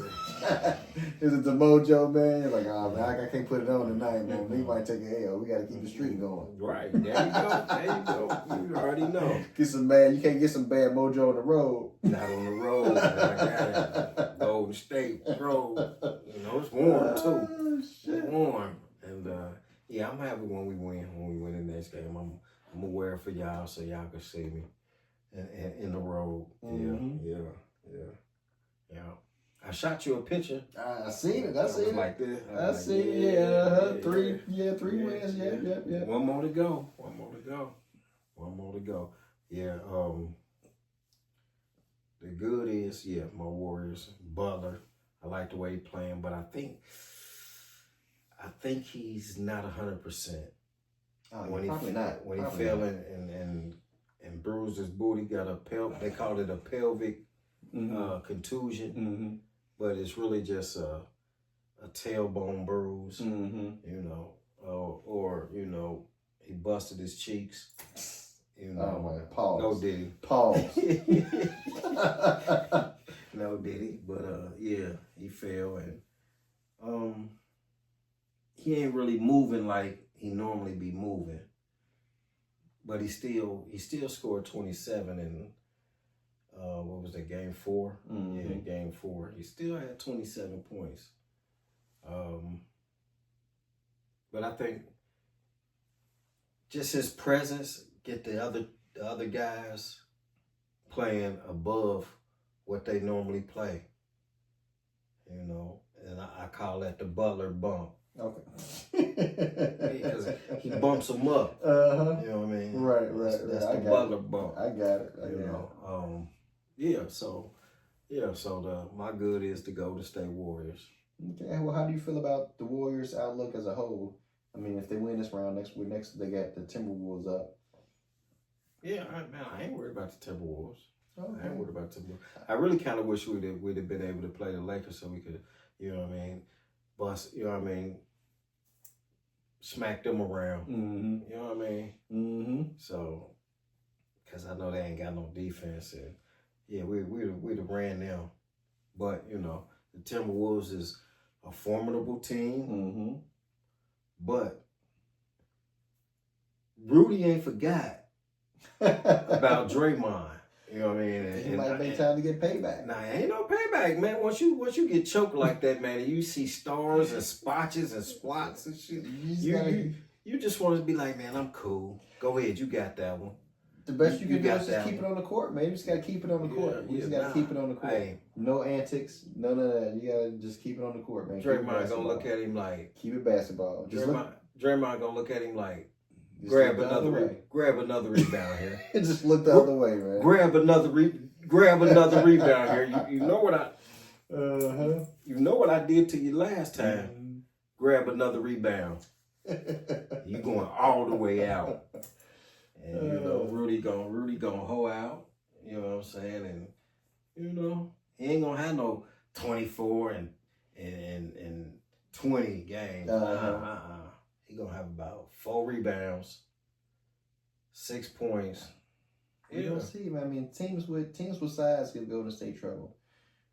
Is it the mojo, man? You're like, oh man, I can't put it on tonight, man. We might take a L. We got to keep the streak going. Right. There you go. You already know. You can't get some bad mojo on the road. Not on the road. I got it. Golden State Road. It's warm too. Oh, it's warm. And I'm happy when we win the next game. I'm gonna wear it for y'all so y'all can see me in the road. Mm-hmm. Yeah. I shot you a picture. I seen it. I seen it. Like this. I see it. Three wins. Yeah. One more to go. Yeah. The good is, my Warriors, Butler. I like the way he's playing, but I think he's not 100%. When he fell and bruised his booty, got they called it a pelvic contusion, mm-hmm. but it's really just a tailbone bruise, mm-hmm. Or he busted his cheeks. Oh man, pause. No Diddy. Pause. No Diddy, but he fell and he ain't really moving like he normally be moving. But he still scored 27 in what was that, game 4? Mm-hmm. Yeah, game 4. He still had 27 points. But I think just his presence get the other guys playing above what they normally play. And I call that the Butler bump. Okay. Because he bumps them up. Uh-huh. You know what I mean? Right. That's the Butler bump. I got it. So my good is to go to State Warriors. Okay. Well, how do you feel about the Warriors' outlook as a whole? I mean, if they win this round next they got the Timberwolves up. Yeah, I ain't worried about the Timberwolves. Okay. I ain't worried about the Timberwolves. I really kind of wish we'd have been able to play the Lakers so we could, bust, smack them around. Mm-hmm. You know what I mean? Mm-hmm. So, because I know they ain't got no defense, and yeah, we'd have ran them. But you know, the Timberwolves is a formidable team. Mm-hmm. But Rudy ain't forgot about Draymond. You know what I mean? It might be time to get payback. Nah, ain't no payback, man. Once you get choked like that, man, and you see stars and spotches and splots and shit, you just want to be like, man, I'm cool. Go ahead, you got that one. The best you can do got is that just keep it on the court, man. You just gotta keep it on the court. You just gotta keep it on the court. Hey, no antics, none of that. You gotta just keep it on the court, man. Draymond gonna look at him like keep it basketball. Draymond gonna look at him like just grab another rebound here. Just look the other way, man. Grab another rebound here. You know what you know what I did to you last time. Mm-hmm. Grab another rebound. You going all the way out. And you know, Rudy gonna hoe out. You know what I'm saying? And you know, he ain't gonna have no 24 and 20 games. He gonna have about 4 rebounds, 6 points. We gonna see, man. I mean, teams with size give Golden State trouble.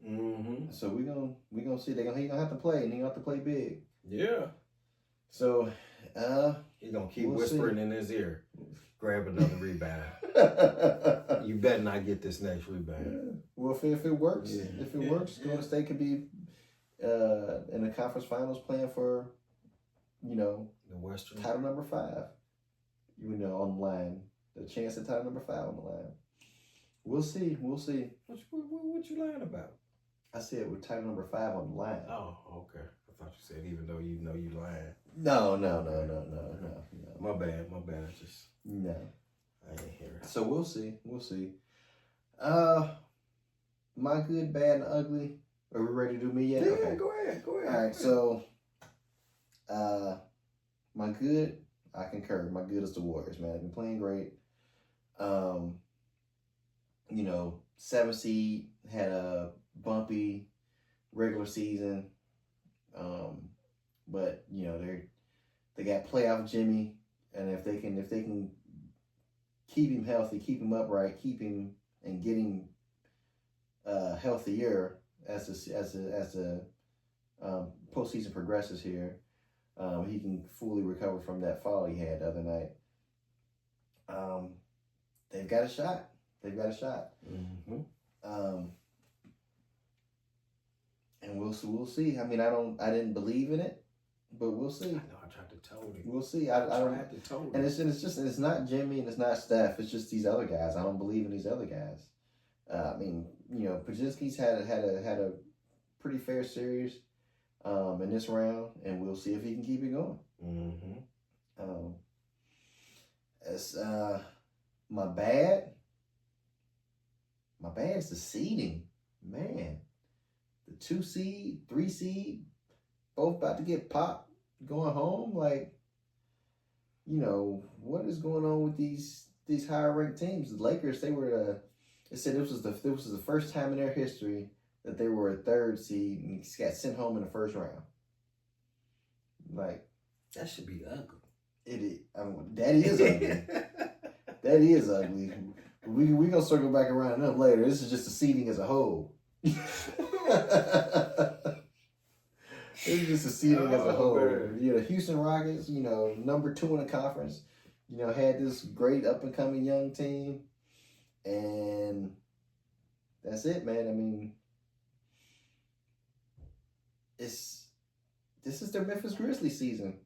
Mm-hmm. So we gonna see. He gonna have to play, and he gonna have to play big. Yeah. So he gonna keep whispering in his ear. Grab another rebound. You better not get this next rebound. Yeah. Well, if it works, Golden State could be in the conference finals playing for, you know, the Western title number 5. You know, on the line, the chance at title number 5 on the line. We'll see. What you lying about? I said with title number 5 on the line. Oh, okay. I thought you said even though you know you lying. No. My bad. I just no. I ain't hear it. So we'll see. My good, bad, and ugly. Are we ready to do me yet? Yeah, okay. go ahead. All right. So, my good, I concur. My good is the Warriors, man. They've been playing great. You know, 7 seed, had a bumpy regular season. But you know, they got playoff Jimmy, and if they can keep him healthy, keep him upright, keep him and get him healthier as the postseason progresses here, he can fully recover from that fall he had the other night. They've got a shot. Mm-hmm. And we'll see. I mean, I didn't believe in it, but we'll see. I know. I tried to tell you. We'll see. I don't. And it's not Jimmy and it's not Steph. It's just these other guys. I don't believe in these other guys. I mean, you know, Podziemski's had a pretty fair series in this round, and we'll see if he can keep it going. Mm-hmm. As my bad is the seeding, man. The 2 seed, 3 seed, both about to get popped, going home. Like, you know, what is going on with these higher ranked teams? The Lakers, they said this was the first time in their history that they were a 3rd seed and got sent home in the first round. Like, that should be ugly. It is. That is ugly. That is ugly. We gonna circle back around them later. This is just the seeding as a whole. It's just a seeding as a whole. Man. You know, the Houston Rockets, you know, number 2 in the conference, you know, had this great up and coming young team, and that's it, man. I mean, this is their Memphis Grizzlies season.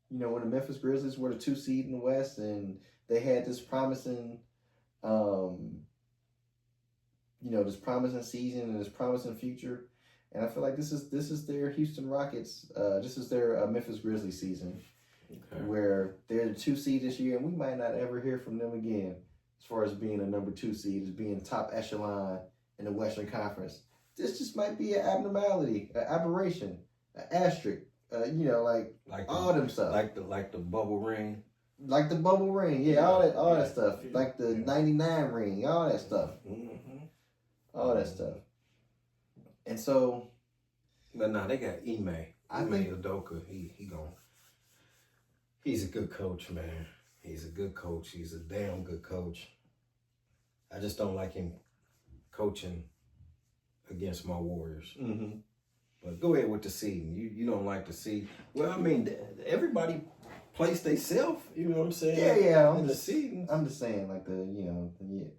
You know, when the Memphis Grizzlies were the 2 seed in the West, and they had this promising, this promising season and this promising future. And I feel like this is their Houston Rockets. This is their Memphis Grizzlies season, where they're the 2 seed this year, and we might not ever hear from them again as far as being a number 2 seed, as being top echelon in the Western Conference. This just might be an abnormality, an aberration, an asterisk. Like all them stuff, like the bubble ring, yeah, all that stuff, like the 99 ring, all that stuff, all that stuff. And so, but nah, they got Ime Udoka. He gone. He's a good coach, man. He's a good coach. He's a damn good coach. I just don't like him coaching against my Warriors. Mm-hmm. But go ahead with the seeding. You don't like the seed. Well, I mean, everybody plays themselves. You know what I'm saying? Yeah. In the seeding. I'm just saying, like in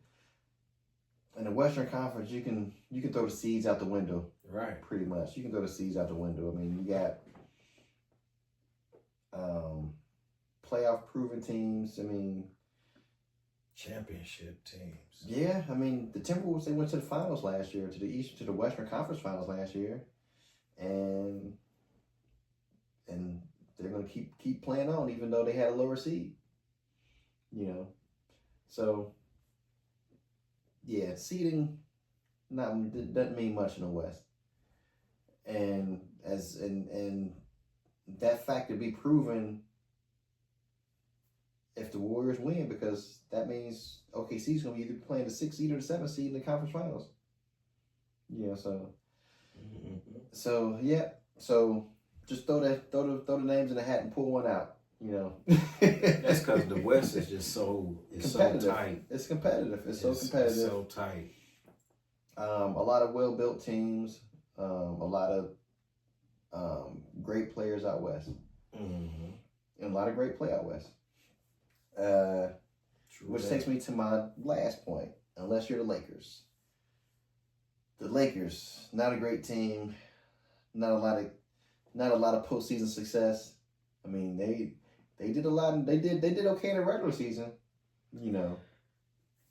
the Western Conference, you can throw the seeds out the window. Right. Pretty much, you can throw the seeds out the window. I mean, you got playoff proven teams. I mean, championship teams. Yeah, I mean the Timberwolves, they went to the finals last year, to the Western Conference Finals last year, and they're gonna keep playing on even though they had a lower seed. You know, so yeah, seeding doesn't mean much in the West, and that fact to be proven if the Warriors win, because that means OKC's going to either be playing the 6th seed or the 7th seed in the conference finals. Yeah, so yeah, so just throw the names in the hat and pull one out. You know, that's because the West is just so tight. It's competitive. It's so competitive. It's so tight. A lot of well-built teams. A lot of great players out west, and a lot of great play out west. Which takes me to my last point. Unless you're the Lakers, not a great team, not a lot of postseason success. I mean, they did a lot. And they did okay in the regular season. You know,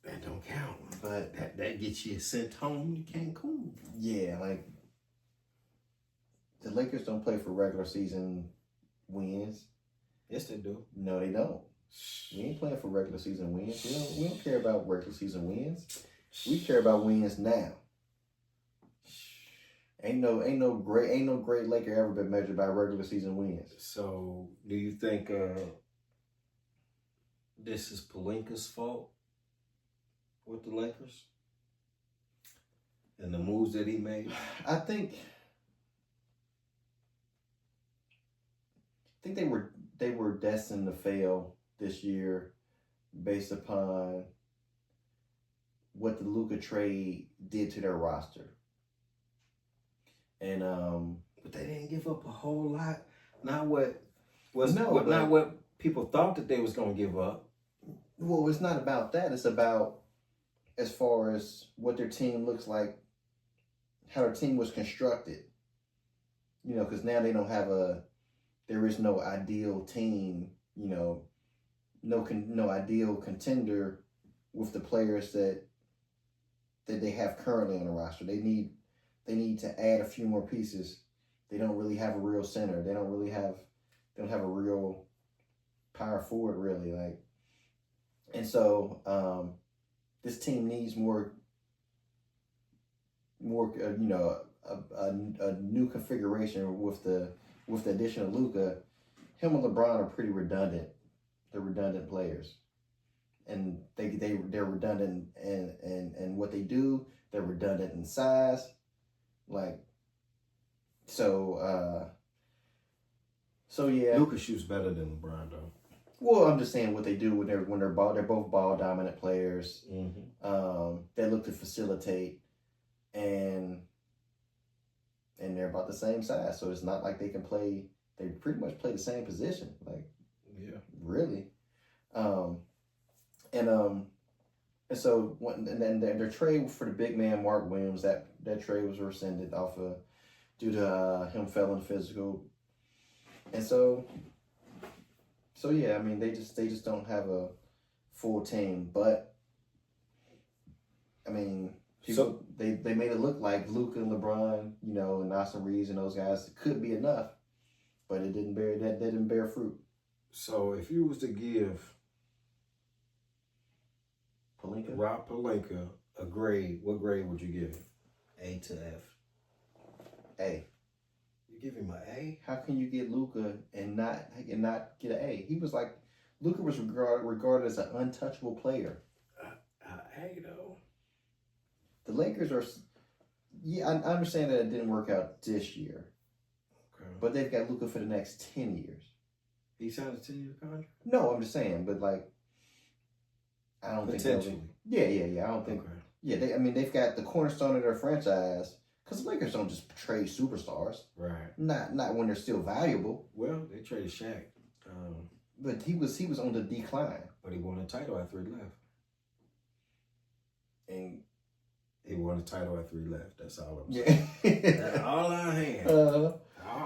that don't count. But that gets you sent home to Cancun. Yeah, like the Lakers don't play for regular season wins. Yes, they do. No, they don't. We ain't playing for regular season wins. We don't care about regular season wins. We care about wins now. Ain't no great Laker ever been measured by regular season wins. So, do you think this is Pelinka's fault with the Lakers and the moves that he made? I think they were destined to fail this year based upon what the Luka trade did to their roster. And but they didn't give up a whole lot. Not what people thought that they was gonna give up. Well, it's not about that. It's about as far as what their team looks like, how their team was constructed. You know, because now they don't have there is no ideal team. You know, no ideal contender with the players that they have currently on the roster. They need to add a few more pieces. They don't really have a real center. They don't have a real power forward really, like. And so this team needs more a new configuration with the addition of Luka. Him and LeBron are pretty redundant. They're redundant players, and they're redundant and what they do. They're redundant in size, like so yeah. Luka shoots better than LeBron though. Well, I'm just saying what they do when they're both ball dominant players. Mm-hmm. They look to facilitate, and they're about the same size, so it's not like they can play. They pretty much play the same position, like. Yeah. Really. And so then their trade for the big man Mark Williams, that trade was rescinded due to him failing physical. And so yeah, I mean they just don't have a full team, but I mean they made it look like Luka and LeBron, you know, and Austin Reeves and those guys could be enough, but it didn't bear fruit. So if you was to give Rob Pelinka a grade, what grade would you give him? A to F. A. You give him an A? How can you get Luka and not get an A? He was like, Luka was regarded as an untouchable player. A though. The Lakers are, yeah, I understand that it didn't work out this year. Okay. But they've got Luka for the next 10 years. He signed a 10-year contract? No, I'm just saying, but like, I don't think Potentially. Yeah. I don't think. Okay. Yeah, they've got the cornerstone of their franchise because the Lakers don't just trade superstars. Right. Not when they're still valuable. Well, they traded Shaq. But he was on the decline. But he won a title after he left. And he won a title after he left. That's all I'm yeah, saying. That's all I had. All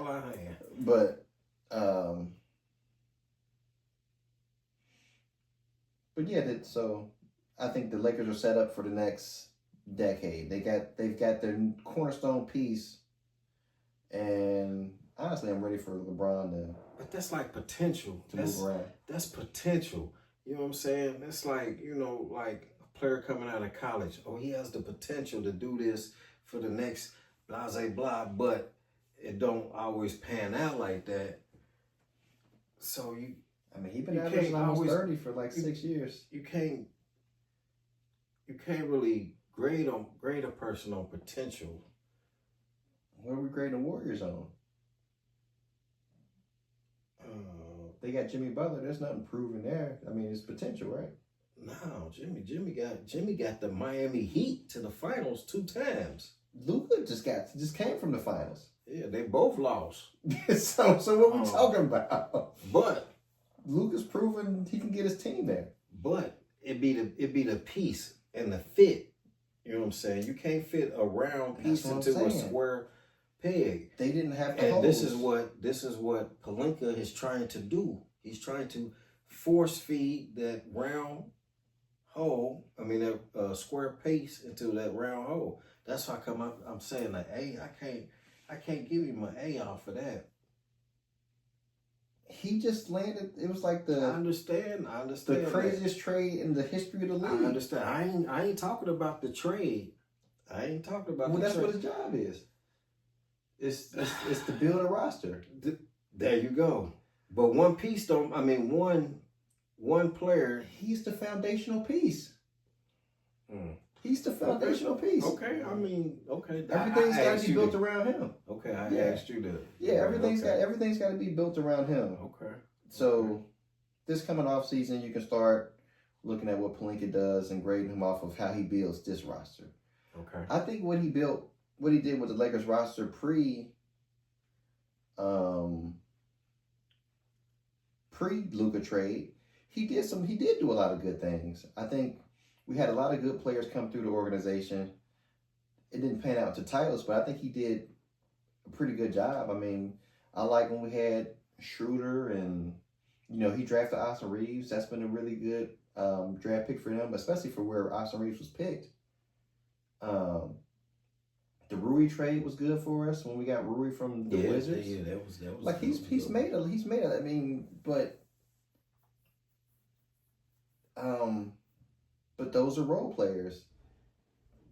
I had. But yeah, so I think the Lakers are set up for the next decade. They've got their cornerstone piece, and honestly, I'm ready for LeBron to. But that's like potential. Move around. That's potential. You know what I'm saying? That's like, like a player coming out of college. Oh, he has the potential to do this for the next blah, blah, but it don't always pan out like that. So he's been averaging almost 30 for like 6 years. You can't really grade a person on potential. What are we grading the Warriors on? They got Jimmy Butler. There's nothing proven there. I mean, it's potential, right? No, Jimmy got the Miami Heat to the finals 2 times. Luka just came from the finals. Yeah, they both lost. so what we talking about? But Luka's proven he can get his team there. But it be the piece and the fit. You know what I'm saying? You can't fit a round piece into a square peg. They didn't have to. And hold. this is what Pelinka is trying to do. He's trying to force feed that round hole. I mean that square piece into that round hole. That's how come I'm saying like, hey, I can't give him an A off of that. He just landed. It was like I understand. The craziest trade in the history of the league. I understand. I ain't talking about the trade. I ain't talking about. Well, that's what his job is. It's to build a roster. There you go. But one piece don't. I mean, one player. He's the foundational piece. He's the foundational piece. Okay, I mean, okay. Everything's got to be built around him. Okay, I asked you to. Yeah, everything's got to be built around him. Okay. So, this coming off season, you can start looking at what Pelinka does and grading him off of how he builds this roster. Okay. I think what he did with the Lakers roster pre Luka trade, he did do a lot of good things. I think we had a lot of good players come through the organization. It didn't pan out to titles, but I think he did a pretty good job. I mean, I like when we had Schroeder and, he drafted Austin Reeves. That's been a really good draft pick for them, especially for where Austin Reeves was picked. The Rui trade was good for us when we got Rui from the Wizards. Yeah, that was like he's made a. I mean, but those are role players.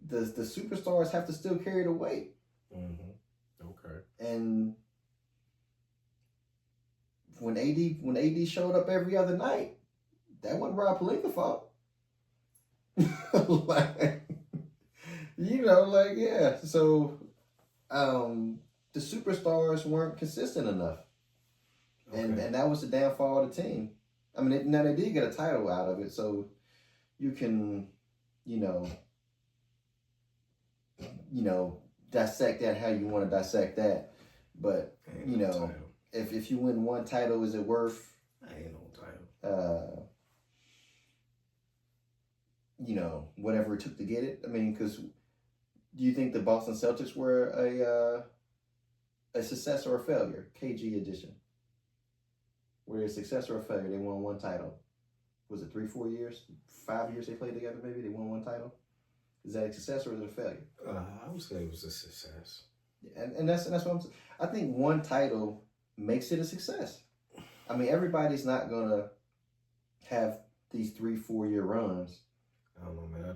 The superstars have to still carry the weight. Mm-hmm. Okay. And when AD showed up every other night, that wasn't Rob Pelinka's fault. So the superstars weren't consistent enough. Okay. And that was the downfall of the team. I mean, now they did get a title out of it, so you can, dissect that how you want to dissect that. But, if you win one title, is it worth? Ain't no title. Whatever it took to get it. I mean, because do you think the Boston Celtics were a success or a failure? KG edition. Were they a success or a failure? They won one title. Was it 3-4 years? 5 years they played together maybe? They won one title? Is that a success or is it a failure? I would say it was a success. And that's what I'm saying. I think one title makes it a success. I mean, everybody's not going to have these 3-4 year runs. I don't know, man.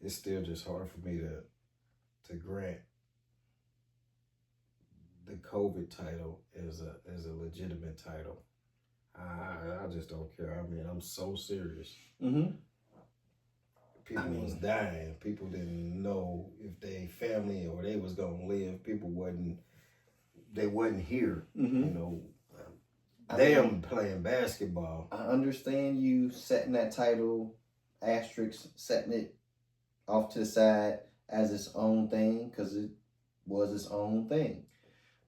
It's still just hard for me to grant the COVID title as a legitimate title. I just don't care. I mean, I'm so serious. Mm-hmm. People was dying. People didn't know if they family or they was gonna live. People wasn't here. Mm-hmm. Them playing basketball. I understand you setting that title, asterisk, setting it off to the side as its own thing, because it was its own thing.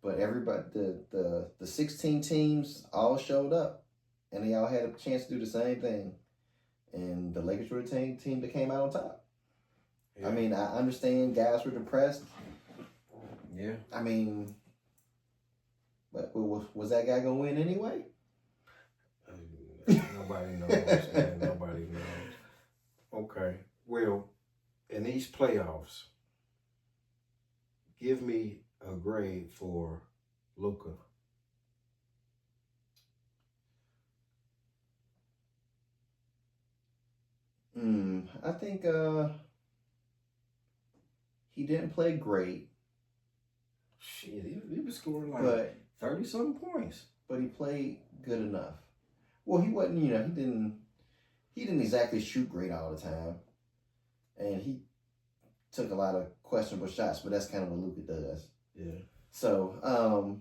But everybody, the 16 teams all showed up, and they all had a chance to do the same thing. And the Lakers were the team that came out on top. Yeah. I mean, I understand guys were depressed. Yeah. I mean, but was that guy going to win anyway? Nobody knows. Man. Nobody knows. Okay. Well, in these playoffs, give me a grade for Luka. I think he didn't play great. Shit, he was scoring like 30-something points. But he played good enough. Well, he wasn't, he didn't exactly shoot great all the time. And he took a lot of questionable shots, but that's kind of what Luka does. Yeah. So,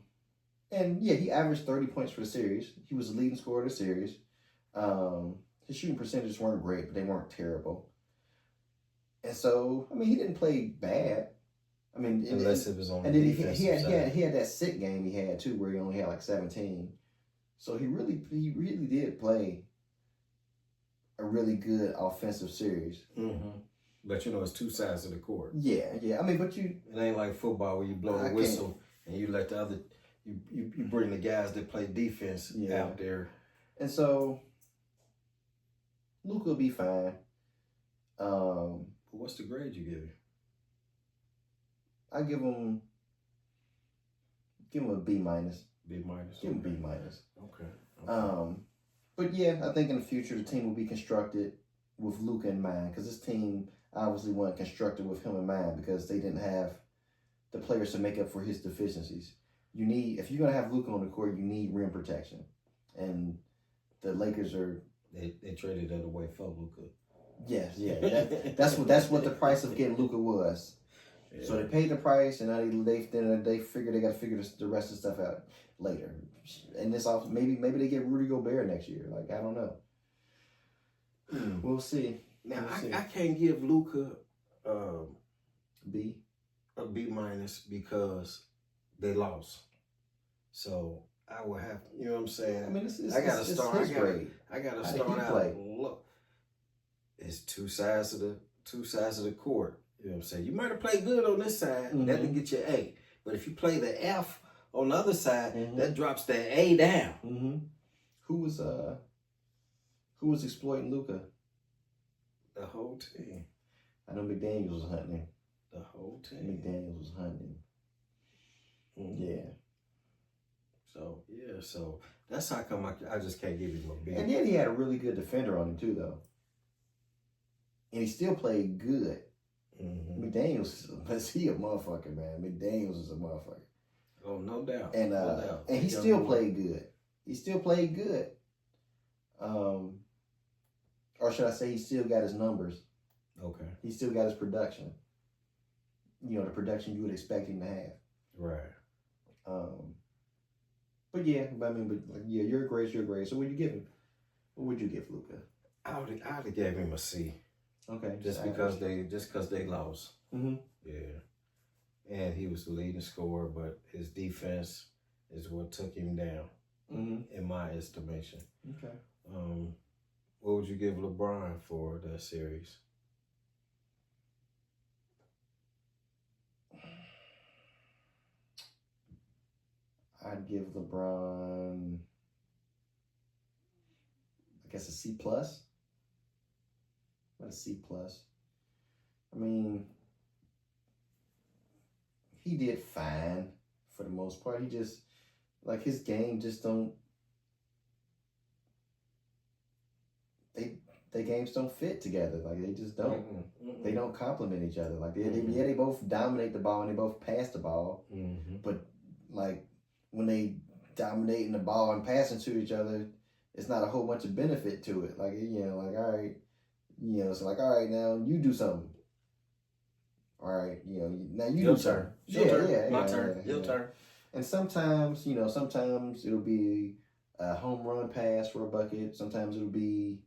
he averaged 30 points for the series. He was the leading scorer of the series. His shooting percentages weren't great, but they weren't terrible. And so, I mean, he didn't play bad. I mean, unless it was on. And then he had that sick game he had too, where he only had like 17. So he really did play a really good offensive series. Mm-hmm. But it's two sides of the court. Yeah. I mean, but it ain't like football where you blow the whistle and you let the other you bring the guys that play defense out there. And so Luka will be fine. What's the grade you give him? I give him a B minus. B minus. Give him B minus. Okay. But yeah, I think in the future the team will be constructed with Luka in mind, because this team obviously wasn't constructed with him in mind because they didn't have the players to make up for his deficiencies. If you're gonna have Luka on the court, you need rim protection, and the Lakers are. They traded that away for Luka. Yes, that's what the price of getting Luka was. Yeah. So they paid the price, and now they figure they got to figure the rest of the stuff out later. And this also maybe they get Rudy Gobert next year. Like, I don't know. We'll see. Now I can't give Luka a B minus because they lost. So I will have, you know what I'm saying? I mean, I gotta start out. Play? Look, it's two sides of the court. You know what I'm saying? You might have played good on this side, that didn't get you an A. But if you play the F on the other side, that drops that A down. Mm-hmm. Who was exploiting Luka? The whole team. I know McDaniels was hunting him. The whole team. McDaniels was hunting him. Mm-hmm. Yeah. So that's how come I just can't give him a B. And then he had a really good defender on him too, though. And he still played good. Mm-hmm. McDaniels, he a motherfucker, man. McDaniels is a motherfucker. Oh, no doubt. And no doubt. And he still played good. He still played good. Or should I say he still got his numbers. Okay. He still got his production. The production you would expect him to have. Right. But your grade's your grade. So what would you give him? What would you give Luka? I would have gave him a C. Okay. Just because they lost. Mm-hmm. Yeah. And he was the leading scorer, but his defense is what took him down, in my estimation. Okay. What would you give LeBron for that series? I'd give LeBron, I guess, a C plus. A C plus. I mean, he did fine for the most part. He just, like, his game just don't. Their games don't fit together. Like, they just don't. Mm-hmm. They don't complement each other. Like, they both dominate the ball and they both pass the ball. Mm-hmm. But, like, when they dominating the ball and passing to each other, it's not a whole bunch of benefit to it. Like, all right. So like, all right, now you do something. All right, now you do something. Your turn. Yeah, my turn. Your turn. And sometimes it'll be a home run pass for a bucket. Sometimes it'll be,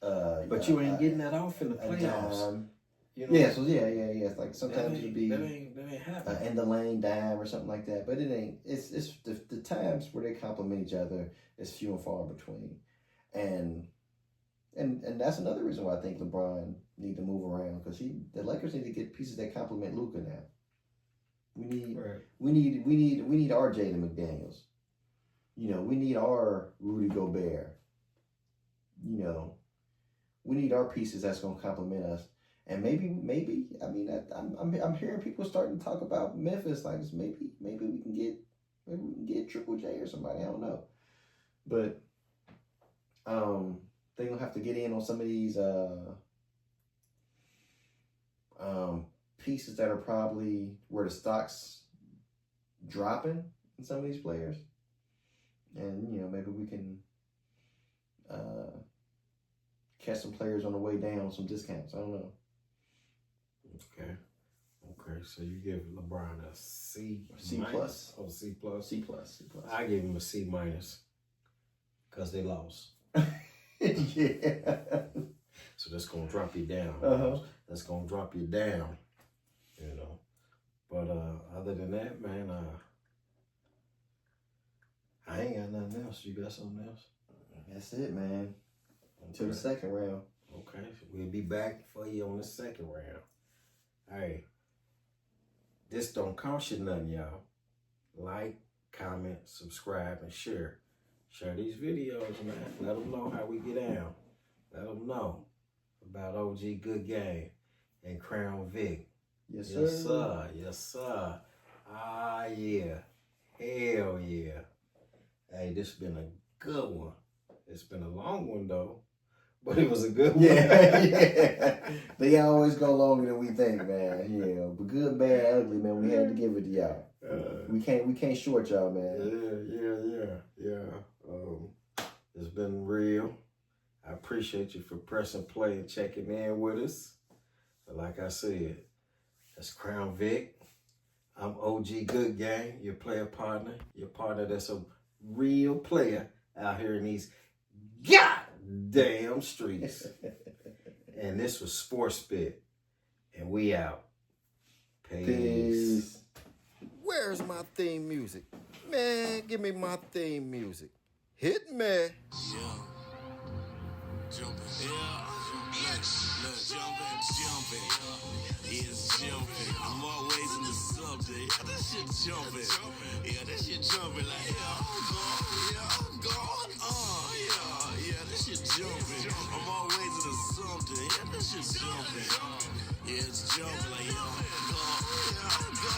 but you ain't getting that off in the playoffs. You know? Yeah, so yeah. Like sometimes it'll be that ain't happening. in the lane dime or something like that. But it ain't. It's the times where they complement each other is few and far between, and that's another reason why I think LeBron need to move around, because the Lakers need to get pieces that complement Luka now. We need our Jaden McDaniels. You know, we need our Rudy Gobert. You know, we need our pieces that's gonna complement us. And maybe I mean I'm hearing people starting to talk about Memphis, like maybe we can get Triple J or somebody, I don't know. But they're gonna have to get in on some of these pieces that are probably where the stock's dropping in some of these players. And you know, maybe we can catch some players on the way down on some discounts. I don't know. Okay. So you give LeBron a C plus. Oh, C plus. C plus. I give him a C minus because they lost. Yeah. So that's gonna drop you down. That's gonna drop you down. You know. But other than that, man, I ain't got nothing else. You got something else? That's it, man. Until the second round. Okay. So we'll be back for you on the second round. Hey, this don't cost you nothing, y'all. Like, comment, subscribe, and share. Share these videos, man. Let them know how we get down. Let them know about OG Good Game and Crown Vic. Yes, sir. Yes, sir. Yes, sir. Ah, yeah. Hell yeah. Hey, this been a good one. It's been a long one, though. But it was a good one. Yeah. They always go longer than we think, man. Yeah. But good, bad, ugly, man. We had to give it to y'all. We can't short y'all, man. Yeah. It's been real. I appreciate you for pressing play and checking in with us. But like I said, that's Crown Vic. I'm OG Good Game, your player partner. Your partner that's a real player out here in these goddamn streets. And this was Sports Bit. And we out. Peace. Where's my theme music? Man, give me my theme music. Hit me. Yeah. Jumping. Yeah. Look, jumping. It's jumping. I'm always in the subject. Yeah, that shit jumping. Yeah, that shit jumping. Like, I'm going. Yeah, that shit jumping. I'm always in the subject. Yeah, that shit jumping. Yeah, it's jumping. Like, I'm going.